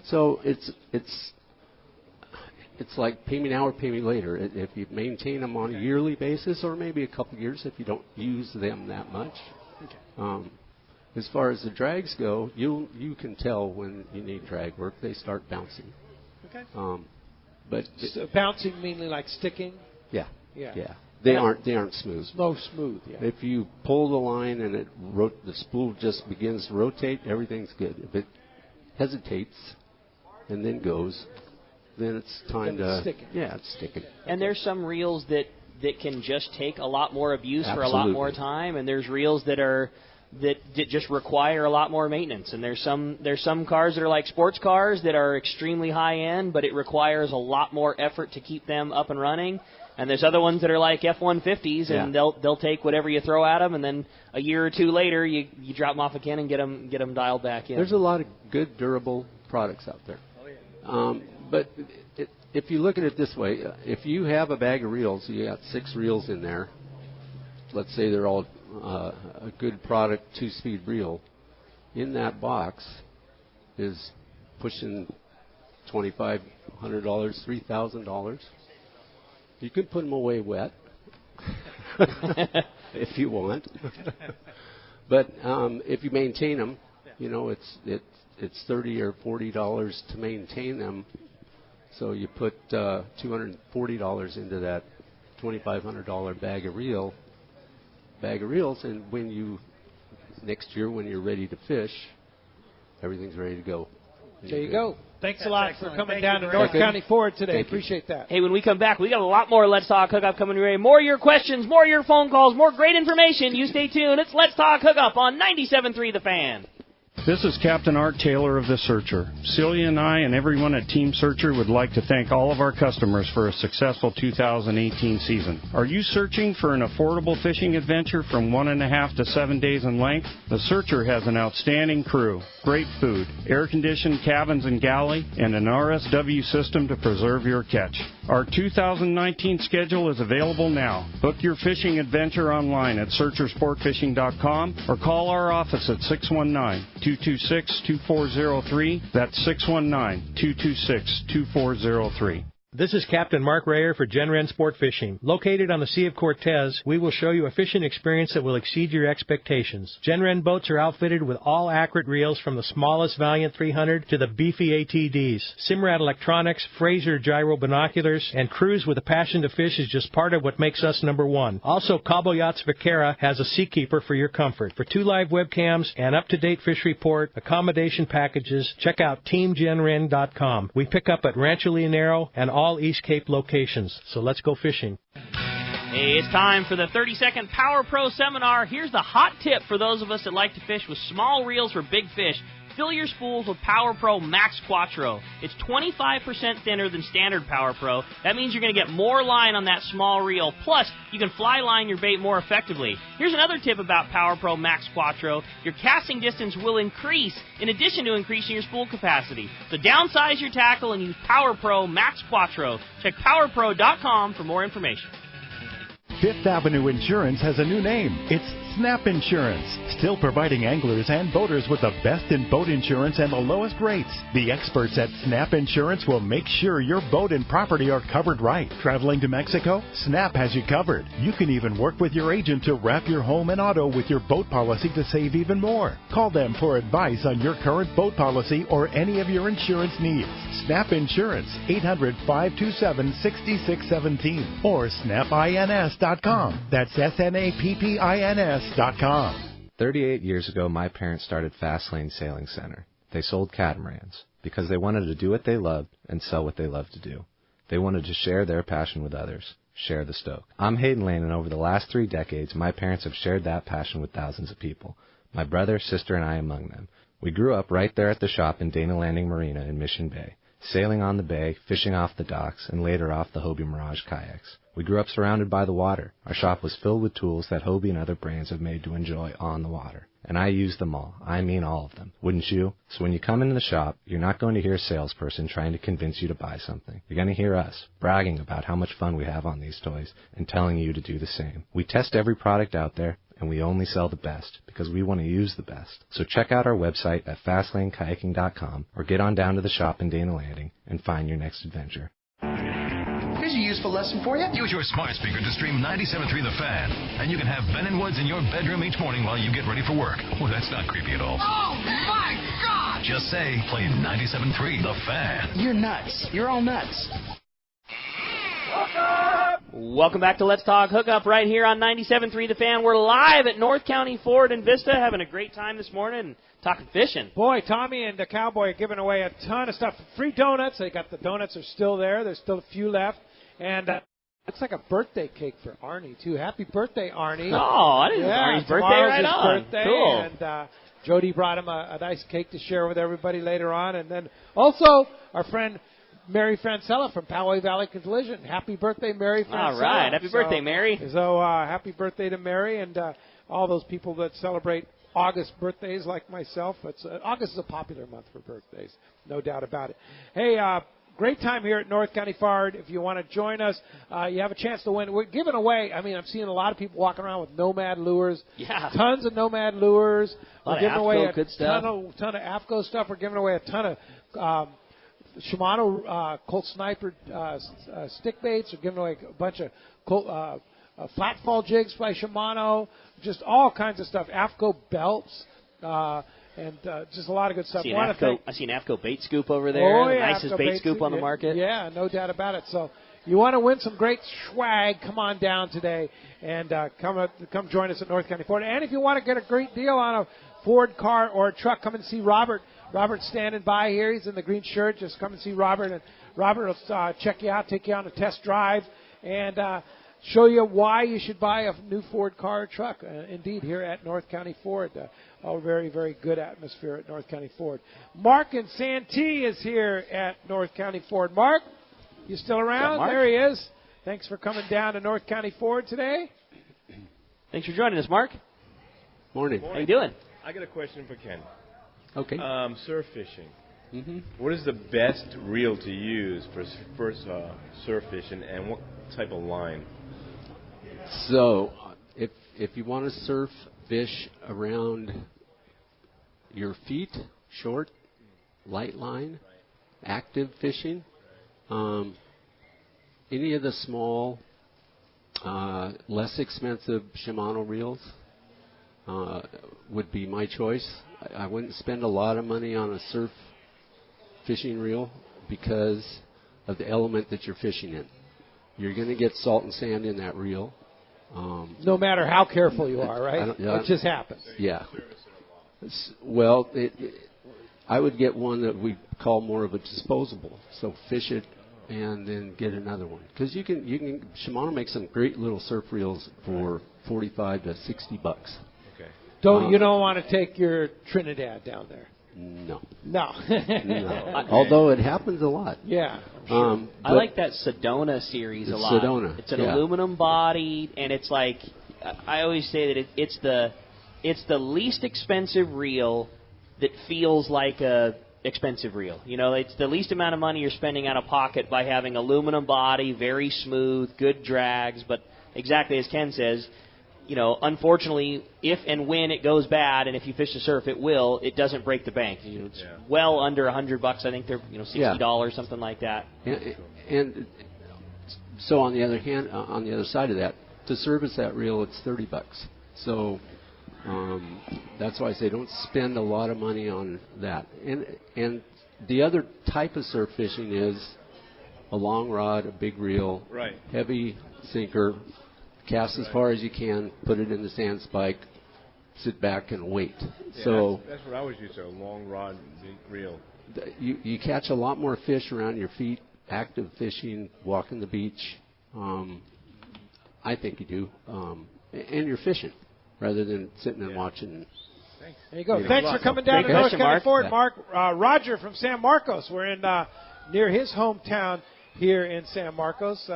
H: so it's like pay me now or pay me later. If you maintain them on a yearly basis, or maybe a couple of years if you don't use them that much. Okay. As far as the drags go, you can tell when you need drag work. They start bouncing.
B: Okay.
H: But
B: so bouncing meaning like sticking.
H: Yeah.
B: Yeah.
H: Yeah. They aren't smooth.
B: Smooth. Yeah.
H: If you pull the line and the spool just begins to rotate, everything's good. If it hesitates and then goes, then it's time to
B: sticking.
H: Yeah, it's sticking.
G: And there's some reels that can just take a lot more abuse for a lot more time, and there's reels that just require a lot more maintenance. And there's some cars that are like sports cars that are extremely high end, but it requires a lot more effort to keep them up and running. And there's other ones that are like F-150s, and they'll take whatever you throw at them, and then a year or two later you drop them off again and get them dialed back in.
H: There's a lot of good durable products out there. Oh, yeah. But if you look at it this way, if you have a bag of reels, you got 6 reels in there. Let's say they're all a good product 2-speed reel. In that box is pushing $2,500, $3,000. You could put them away wet if you want, but if you maintain them, it's $30 or $40 to maintain them. So you put $240 into that $2,500 bag of reels, and next year when you're ready to fish, everything's ready to go.
B: There you go. Thanks a lot for coming down to North County Ford today. Appreciate that.
G: Hey, when we come back, we got a lot more Let's Talk Hookup coming your way. More of your questions, more of your phone calls, more great information. You stay tuned. It's Let's Talk Hookup on 97.3 The Fan.
T: This is Captain Art Taylor of The Searcher. Celia and I and everyone at Team Searcher would like to thank all of our customers for a successful 2018 season. Are you searching for an affordable fishing adventure from 1.5 to 7 days in length? The Searcher has an outstanding crew, great food, air-conditioned cabins and galley, and an RSW system to preserve your catch. Our 2019 schedule is available now. Book your fishing adventure online at searchersportfishing.com or call our office at 619-226-2403. That's 619-226-2403.
U: This is Captain Mark Rayer for Genren Sport Fishing. Located on the Sea of Cortez, we will show you a fishing experience that will exceed your expectations. Genren boats are outfitted with all accurate reels from the smallest Valiant 300 to the beefy ATDs. Simrad electronics, Fraser gyro binoculars, and cruise with a passion to fish is just part of what makes us number one. Also, Cabo Yachts Vaquera has a Seakeeper for your comfort. For 2 live webcams, an up-to-date fish report, accommodation packages, check out TeamGenren.com. We pick up at Rancho Leonero and all East Cape locations. So let's go fishing.
G: Hey, it's time for the 30-second Power Pro Seminar. Here's the hot tip for those of us that like to fish with small reels for big fish. Fill your spools with Power Pro Max Quattro. It's 25% thinner than standard Power Pro. That means you're going to get more line on that small reel. Plus, you can fly line your bait more effectively. Here's another tip about Power Pro Max Quattro. Your casting distance will increase in addition to increasing your spool capacity. So downsize your tackle and use Power Pro Max Quattro. Check powerpro.com for more information.
C: Fifth Avenue Insurance has a new name. It's Snap Insurance, still providing anglers and boaters with the best in boat insurance and the lowest rates. The experts at Snap Insurance will make sure your boat and property are covered right. Traveling to Mexico? Snap has you covered. You can even work with your agent to wrap your home and auto with your boat policy to save even more. Call them for advice on your current boat policy or any of your insurance needs. Snap Insurance, 800-527-6617 or snapins.com. That's SNAPPINS.com.
A: 38 years ago, my parents started Fastlane Sailing Center. They sold catamarans because they wanted to do what they loved and sell what they loved to do. They wanted to share their passion with others, share the stoke. I'm Hayden Lane, and over the last 3 decades, my parents have shared that passion with thousands of people, my brother, sister, and I among them. We grew up right there at the shop in Dana Landing Marina in Mission Bay, sailing on the bay, fishing off the docks, and later off the Hobie Mirage kayaks. We grew up surrounded by the water. Our shop was filled with tools that Hobie and other brands have made to enjoy on the water. And I use them all. I mean all of them. Wouldn't you? So when you come into the shop, you're not going to hear a salesperson trying to convince you to buy something. You're going to hear us bragging about how much fun we have on these toys and telling you to do the same. We test every product out there, and we only sell the best because we want to use the best. So check out our website at FastlaneKayaking.com or get on down to the shop in Dana Landing and find your next adventure.
N: Here's a useful lesson for you. Use your smart speaker to stream 97.3 The Fan, and you can have Ben and Woods in your bedroom each morning while you get ready for work. Well, that's not creepy at all.
O: Oh, my God!
N: Just say, play 97.3 The Fan.
O: You're nuts. You're all nuts.
G: Welcome back to Let's Talk Hookup right here on 97.3 The Fan. We're live at North County Ford in Vista, having a great time this morning, talking fishing.
B: Boy, Tommy and the Cowboy are giving away a ton of stuff. Free donuts. They got the donuts are still there. There's still a few left. And looks like a birthday cake for Arnie, too. Happy birthday, Arnie.
G: Oh, it is Arnie's birthday right on.
B: Birthday,
G: cool.
B: And Jody brought him a nice cake to share with everybody later on. And then also our friend Mary Francella from Poway Valley Collision. Happy birthday, Mary Francella.
G: All right. Happy birthday, Mary.
B: So happy birthday to Mary and all those people that celebrate August birthdays like myself. August is a popular month for birthdays, no doubt about it. Hey, great time here at North County Ford. If you want to join us, you have a chance to win. We're giving away, I'm seeing a lot of people walking around with Nomad lures.
G: Yeah.
B: Tons of Nomad lures.
G: We're
B: giving away a
G: good stuff.
B: ton of AFCO stuff. We're giving away a ton of Shimano Colt Sniper stick baits. We're giving away a bunch of flat fall jigs by Shimano. Just all kinds of stuff. AFCO belts. And just a lot of good stuff.
G: I see an AFCO bait scoop over there. The nicest bait scoop on the market.
B: Yeah, no doubt about it. So you want to win some great swag, come on down today and come join us at North County Ford. And if you want to get a great deal on a Ford car or a truck, come and see Robert. Robert's standing by here. He's in the green shirt. Just come and see Robert. And Robert will check you out, take you on a test drive, and show you why you should buy a new Ford car or truck. Indeed, here at North County Ford. A very, very good atmosphere at North County Ford. Mark in Santee is here at North County Ford. Mark, you still around?
G: Mark?
B: There he is. Thanks for coming down to North County Ford today.
G: Thanks for joining us, Mark.
H: Morning.
G: How you doing?
V: I got a question for Ken.
H: Okay.
V: Surf fishing.
H: Mm-hmm.
V: What is the best reel to use for surf fishing, and what type of line?
H: So, if you want to surf fish around your feet, short, light line, active fishing, any of the small, less expensive Shimano reels would be my choice. I wouldn't spend a lot of money on a surf fishing reel because of the element that you're fishing in. You're going to get salt and sand in that reel.
B: No matter how careful you are, right? It just happens.
H: Yeah. Well, I would get one that we call more of a disposable. So fish it and then get another one. Because you can Shimano makes some great little surf reels for $45 to $60.
V: Okay.
B: You don't want to take your Trinidad down there.
H: No.
B: No.
H: No. Although it happens a lot.
B: Yeah.
G: I like that Sedona series a lot.
H: Sedona.
G: It's an aluminum body, and it's like I always say that it's the least expensive reel that feels like a expensive reel. You know, it's the least amount of money you're spending out of pocket by having aluminum body, very smooth, good drags, but exactly as Ken says, you know, unfortunately, if and when it goes bad, and if you fish the surf, it will. It doesn't break the bank. You know, it's well under $100. I think they're $60, something like that.
H: And so on the other hand, on the other side of that, to service that reel, it's $30. So that's why I say don't spend a lot of money on that. And the other type of surf fishing is a long rod, a big reel, heavy sinker. Cast as far as you can, put it in the sand spike, sit back and wait.
V: Yeah,
H: so
V: that's what I always used to, a long rod, big reel.
H: You catch a lot more fish around your feet, active fishing, walking the beach. I think you do. And you're fishing rather than sitting and watching.
B: Thanks. There you go. Thanks for coming down to North County Ford, Mark. Roger from San Marcos. We're in near his hometown here in San Marcos.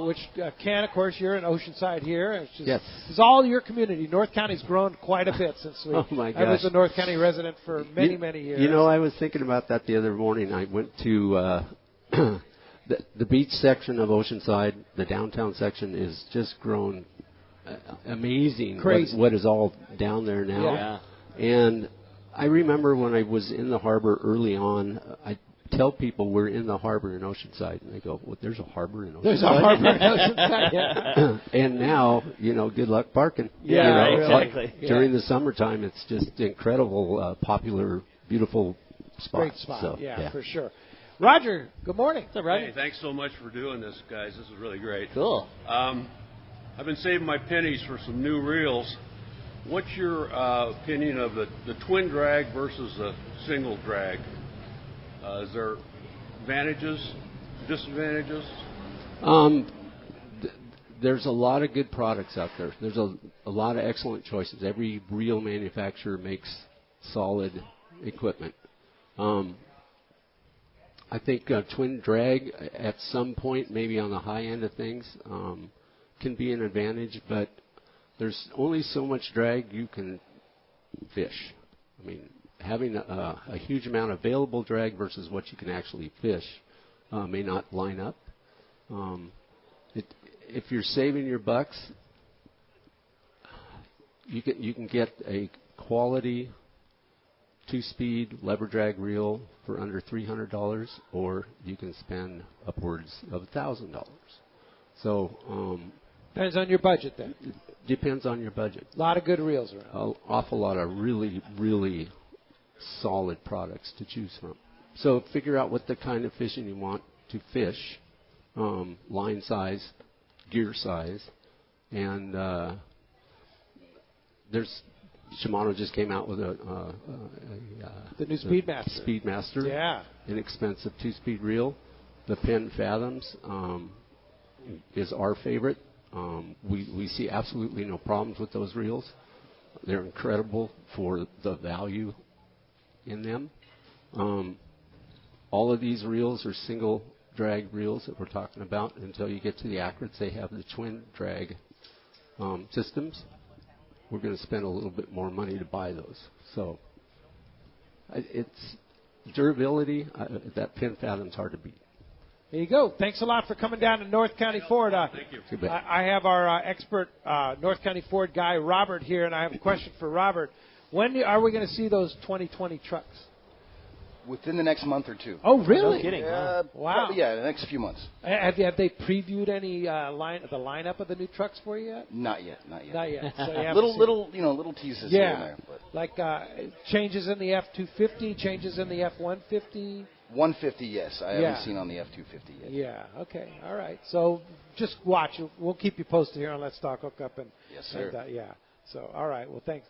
B: Which Ken, of course, you're in Oceanside here. It's all your community. North County's grown quite a bit since we.
H: Oh my gosh.
B: I was a North County resident for many years.
H: You know, I was thinking about that the other morning. I went to the beach section of Oceanside. The downtown section is just grown amazing.
B: Crazy.
H: What is all down there now? Yeah. And I remember when I was in the harbor early on, I tell people we're in the harbor in Oceanside, and they go, "Well, there's a harbor in Oceanside."
B: There's a harbor in Oceanside. Yeah.
H: And now, good luck parking.
B: Yeah,
G: exactly.
H: During the summertime, it's just incredible, popular, beautiful spot.
B: Great spot.
H: So,
B: yeah, for sure. Roger, good morning.
G: What's up, Roger?
D: Hey, thanks so much for doing this, guys. This is really great.
G: Cool.
D: I've been saving my pennies for some new reels. What's your opinion of the twin drag versus the single drag? Is there advantages, disadvantages?
H: There's a lot of good products out there. There's a lot of excellent choices. Every reel manufacturer makes solid equipment. I think twin drag at some point, maybe on the high end of things, can be an advantage, but there's only so much drag you can fish. I mean, having a huge amount of available drag versus what you can actually fish may not line up. If you're saving your bucks, you can get a quality 2-speed lever drag reel for under $300, or you can spend upwards of $1,000. So
B: depends on your budget, then.
H: Depends on your budget.
B: A lot of good reels around.
H: An awful lot of really, really solid products to choose from. So figure out what the kind of fishing you want to fish, line size, gear size, and there's Shimano just came out with the
B: new Speedmaster.
H: Speedmaster,
B: yeah,
H: inexpensive 2-speed reel. The Penn Fathoms is our favorite. We see absolutely no problems with those reels. They're incredible for the value in them. All of these reels are single drag reels that we're talking about. Until you get to the Acrates, they have the twin drag systems. We're going to spend a little bit more money to buy those. So it's durability. That Penn Fathom's hard to beat.
B: There you go. Thanks a lot for coming down to North County Ford.
D: Thank you.
B: I have our expert North County Ford guy, Robert, here, and I have a question for Robert. When are we going to see those 2020 trucks?
P: Within the next month or two.
B: Oh, really?
G: No kidding.
B: Wow.
P: Probably, yeah, the next few months.
B: Have they previewed any the lineup of the new trucks for you yet?
P: Not yet.
B: Not yet. So
P: little teases here and there. But.
B: Like changes in the F250, changes in the F150.
P: 150, yes. I haven't seen on the F250 yet.
B: Yeah. Okay. All right. So just watch. We'll keep you posted here on Let's Talk Hookup.
P: Yes, sir.
B: And, yeah. So all right. Well, thanks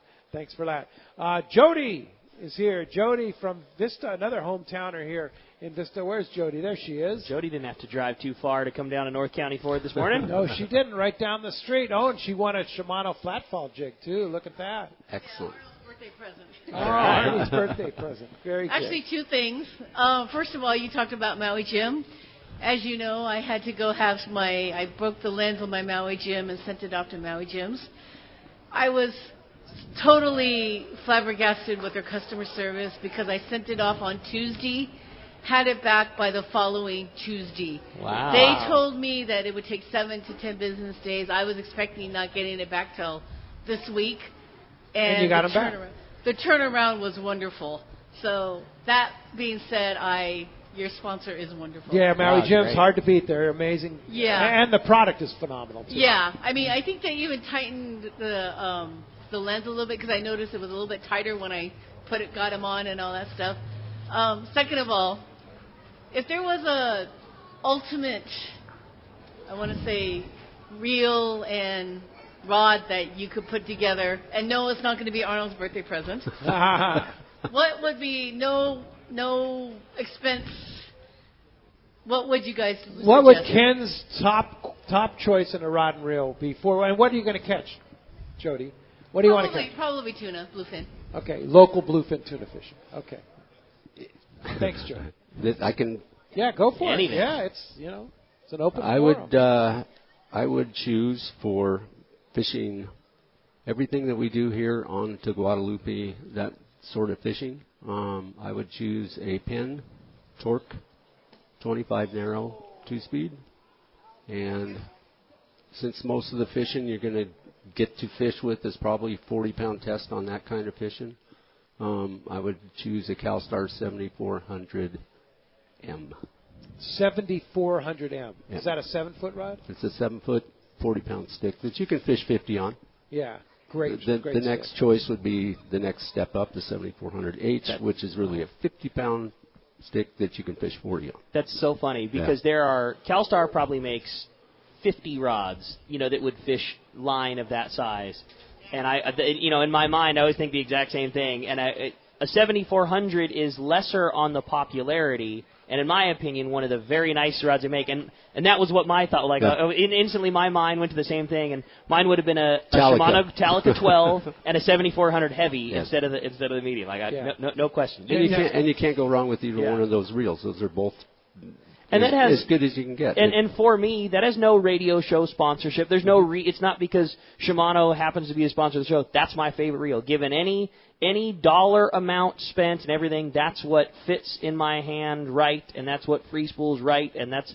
B: for that. Jody is here. Jody from Vista, another hometowner here in Vista. Where's Jody? There she is.
G: Jody didn't have to drive too far to come down to North County Ford this morning.
B: No, she didn't. Right down the street. Oh, and she won a Shimano flat fall jig, too. Look at that.
H: Excellent.
E: We're birthday present.
B: Ernie's birthday present. Very good.
E: Actually, two things. First of all, you talked about Maui Jim. As you know, I had to go have I broke the lens on my Maui Jim and sent it off to Maui Jims. I was totally flabbergasted with their customer service because I sent it off on Tuesday, had it back by the following Tuesday.
G: Wow.
E: They told me that it would take 7 to 10 business days. I was expecting not getting it back till this week.
B: And you got them back.
E: The turnaround was wonderful. So that being said, your sponsor is wonderful.
B: Yeah, Maui Jim's
G: great.
B: hard to beat. They're amazing.
E: Yeah.
B: And the product is phenomenal, too.
E: Yeah. I mean, I think they even tightened the lens a little bit because I noticed it was a little bit tighter when I got them on and all that stuff. Second of all, if there was a ultimate, I want to say, reel and rod that you could put together, and no, it's not going to be Arnold's birthday present. What would be no expense? What would you guys suggest?
B: What would Ken's top choice in a rod and reel be for? And what are you going to catch, Jody? What do you want to catch?
E: Probably tuna, bluefin.
B: Okay, local bluefin tuna fishing. Okay. Thanks, Jody.
H: I can.
B: Yeah, go for
G: Anything.
B: it. Yeah, it's an open forum.
H: I would choose for fishing everything that we do here on to Guadalupe, that sort of fishing. I would choose a Penn Torque 25 narrow 2-speed, and since most of the fishing you're going to get to fish with is probably 40-pound test on that kind of fishing, I would choose a CalStar 7400M.
B: 7400M.
H: Yeah.
B: Is that a 7-foot rod?
H: It's a 7-foot, 40-pound stick that you can fish 50 on.
B: Yeah, great.
H: The next choice would be the next step up, the 7400H, which is really a 50-pound stick that you can fish 40 on.
G: That's so funny because CalStar probably makes 50 rods, that would fish line of that size. And in my mind, I always think the exact same thing. And a 7400 is lesser on the popularity, and in my opinion, one of the very nice rods they make. And that was what my thought. Instantly, my mind went to the same thing, and mine would have been a Shimano Talica 12 and a 7400 heavy instead of the medium. No question.
H: And you can't go wrong with either one of those reels. Those are both.
G: And that has
H: as good as you can get.
G: And for me, that has no radio show sponsorship. There's no it's not because Shimano happens to be a sponsor of the show. That's my favorite reel. Given any dollar amount spent and everything, that's what fits in my hand right, and that's what free spool's right, and that's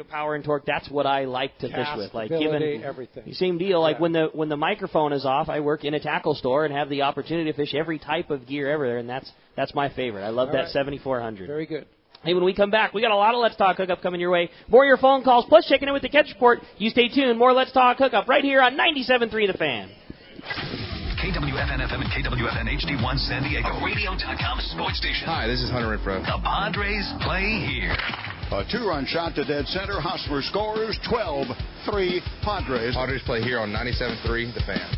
G: power and torque. That's what I like to fish with. Given
B: everything.
G: Same deal. When the microphone is off, I work in a tackle store and have the opportunity to fish every type of gear ever there, and that's my favorite. I love that 7400.
B: Very good.
G: Hey, when we come back, we got a lot of Let's Talk Hookup coming your way. More of your phone calls, plus checking in with the Catch Report. You stay tuned. More Let's Talk Hookup right here on 97.3 The Fan.
N: KWFN-FM and KWFN HD1 San Diego. A radio.com sports station.
F: Hi, this is Hunter Renfro.
N: The Padres play here.
F: A 2-run shot to dead center. Hosmer scores 12-3 Padres. Padres play here on 97.3 The Fan.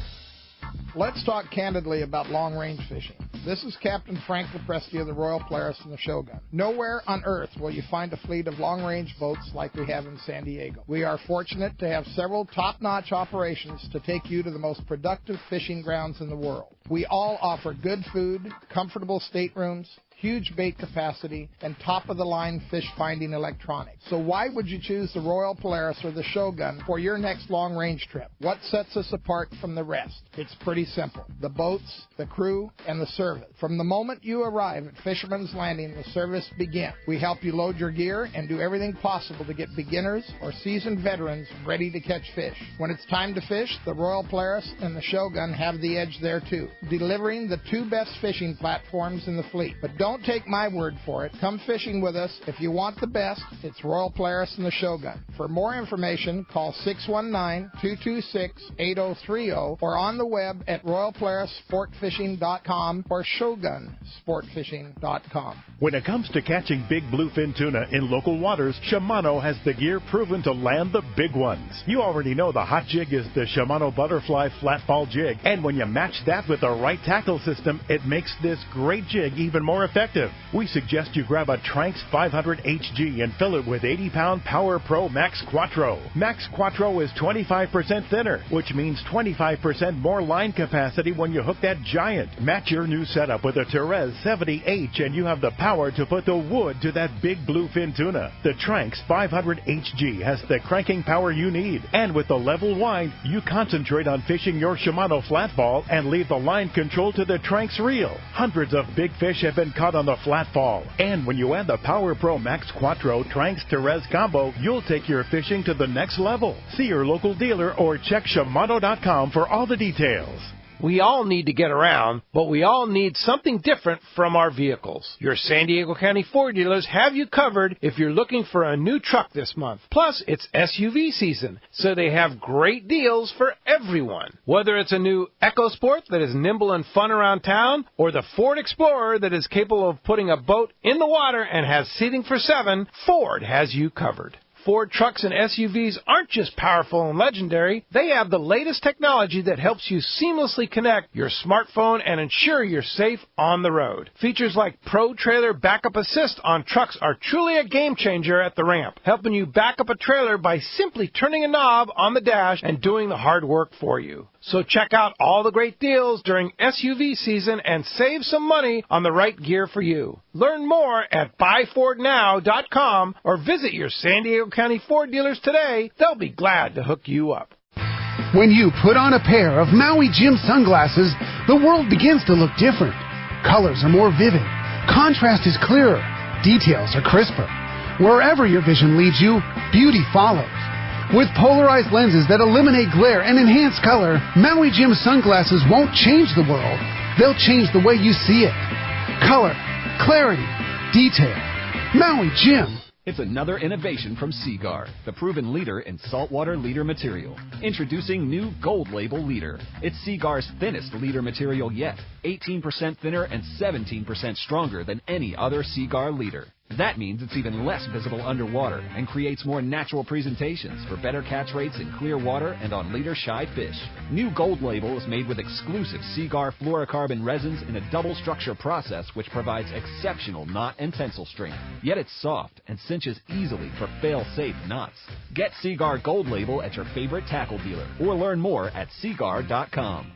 W: Let's talk candidly about long-range fishing. This is Captain Frank Lepresti of the Royal Polaris and the Shogun. Nowhere on Earth will you find a fleet of long-range boats like we have in San Diego. We are fortunate to have several top-notch operations to take you to the most productive fishing grounds in the world. We all offer good food, comfortable staterooms, huge bait capacity, and top-of-the-line fish-finding electronics. So why would you choose the Royal Polaris or the Shogun for your next long-range trip? What sets us apart from the rest? It's pretty simple. The boats, the crew, and the service. From the moment you arrive at Fisherman's Landing, the service begins. We help you load your gear and do everything possible to get beginners or seasoned veterans ready to catch fish. When it's time to fish, the Royal Polaris and the Shogun have the edge there too, delivering the two best fishing platforms in the fleet. But don't take my word for it. Come fishing with us. If you want the best, it's Royal Polaris and the Shogun. For more information, call 619-226-8030 or on the web at royalpolarissportfishing.com or shogunsportfishing.com.
C: When it comes to catching big bluefin tuna in local waters, Shimano has the gear proven to land the big ones. You already know the hot jig is the Shimano Butterfly Flat Ball Jig, and when you match that with the right tackle system, it makes this great jig even more effective effective. We suggest you grab a Tranx 500 HG and fill it with 80-pound Power Pro Max Quattro. Max Quattro is 25% thinner, which means 25% more line capacity when you hook that giant. Match your new setup with a Therese 70H and you have the power to put the wood to that big bluefin tuna. The Tranx 500 HG has the cranking power you need, and with the level wind, you concentrate on fishing your Shimano flatfall and leave the line control to the Tranx reel. Hundreds of big fish have been caught on the flatfall, and when you add the Power Pro Max Quattro Tranx Therese combo, you'll take your fishing to the next level. See your local dealer or check Shimano.com for all the details.
B: We all need to get around, but we all need something different from our vehicles. Your San Diego County Ford dealers have you covered if you're looking for a new truck this month. Plus, it's SUV season, so they have great deals for everyone. Whether it's a new EcoSport that is nimble and fun around town, or the Ford Explorer that is capable of putting a boat in the water and has seating for 7, Ford has you covered. Ford trucks and SUVs aren't just powerful and legendary. They have the latest technology that helps you seamlessly connect your smartphone and ensure you're safe on the road. Features like Pro Trailer Backup Assist on trucks are truly a game changer at the ramp, helping you back up a trailer by simply turning a knob on the dash and doing the hard work for you. So check out all the great deals during SUV season and save some money on the right gear for you. Learn more at buyfordnow.com or visit your San Diego County Ford dealers today. They'll be glad to hook you up.
L: When you put on a pair of Maui Jim sunglasses, the world begins to look different. Colors are more vivid. Contrast is clearer. Details are crisper. Wherever your vision leads you, beauty follows. With polarized lenses that eliminate glare and enhance color, Maui Jim sunglasses won't change the world. They'll change the way you see it. Color, clarity, detail. Maui Jim.
I: It's another innovation from Seaguar, the proven leader in saltwater leader material. Introducing new Gold Label Leader. It's Seaguar's thinnest leader material yet, 18% thinner and 17% stronger than any other Seaguar leader. That means it's even less visible underwater and creates more natural presentations for better catch rates in clear water and on leader-shy fish. New Gold Label is made with exclusive Seaguar fluorocarbon resins in a double structure process which provides exceptional knot and tensile strength. Yet it's soft and cinches easily for fail-safe knots. Get Seaguar Gold Label at your favorite tackle dealer or learn more at Seaguar.com.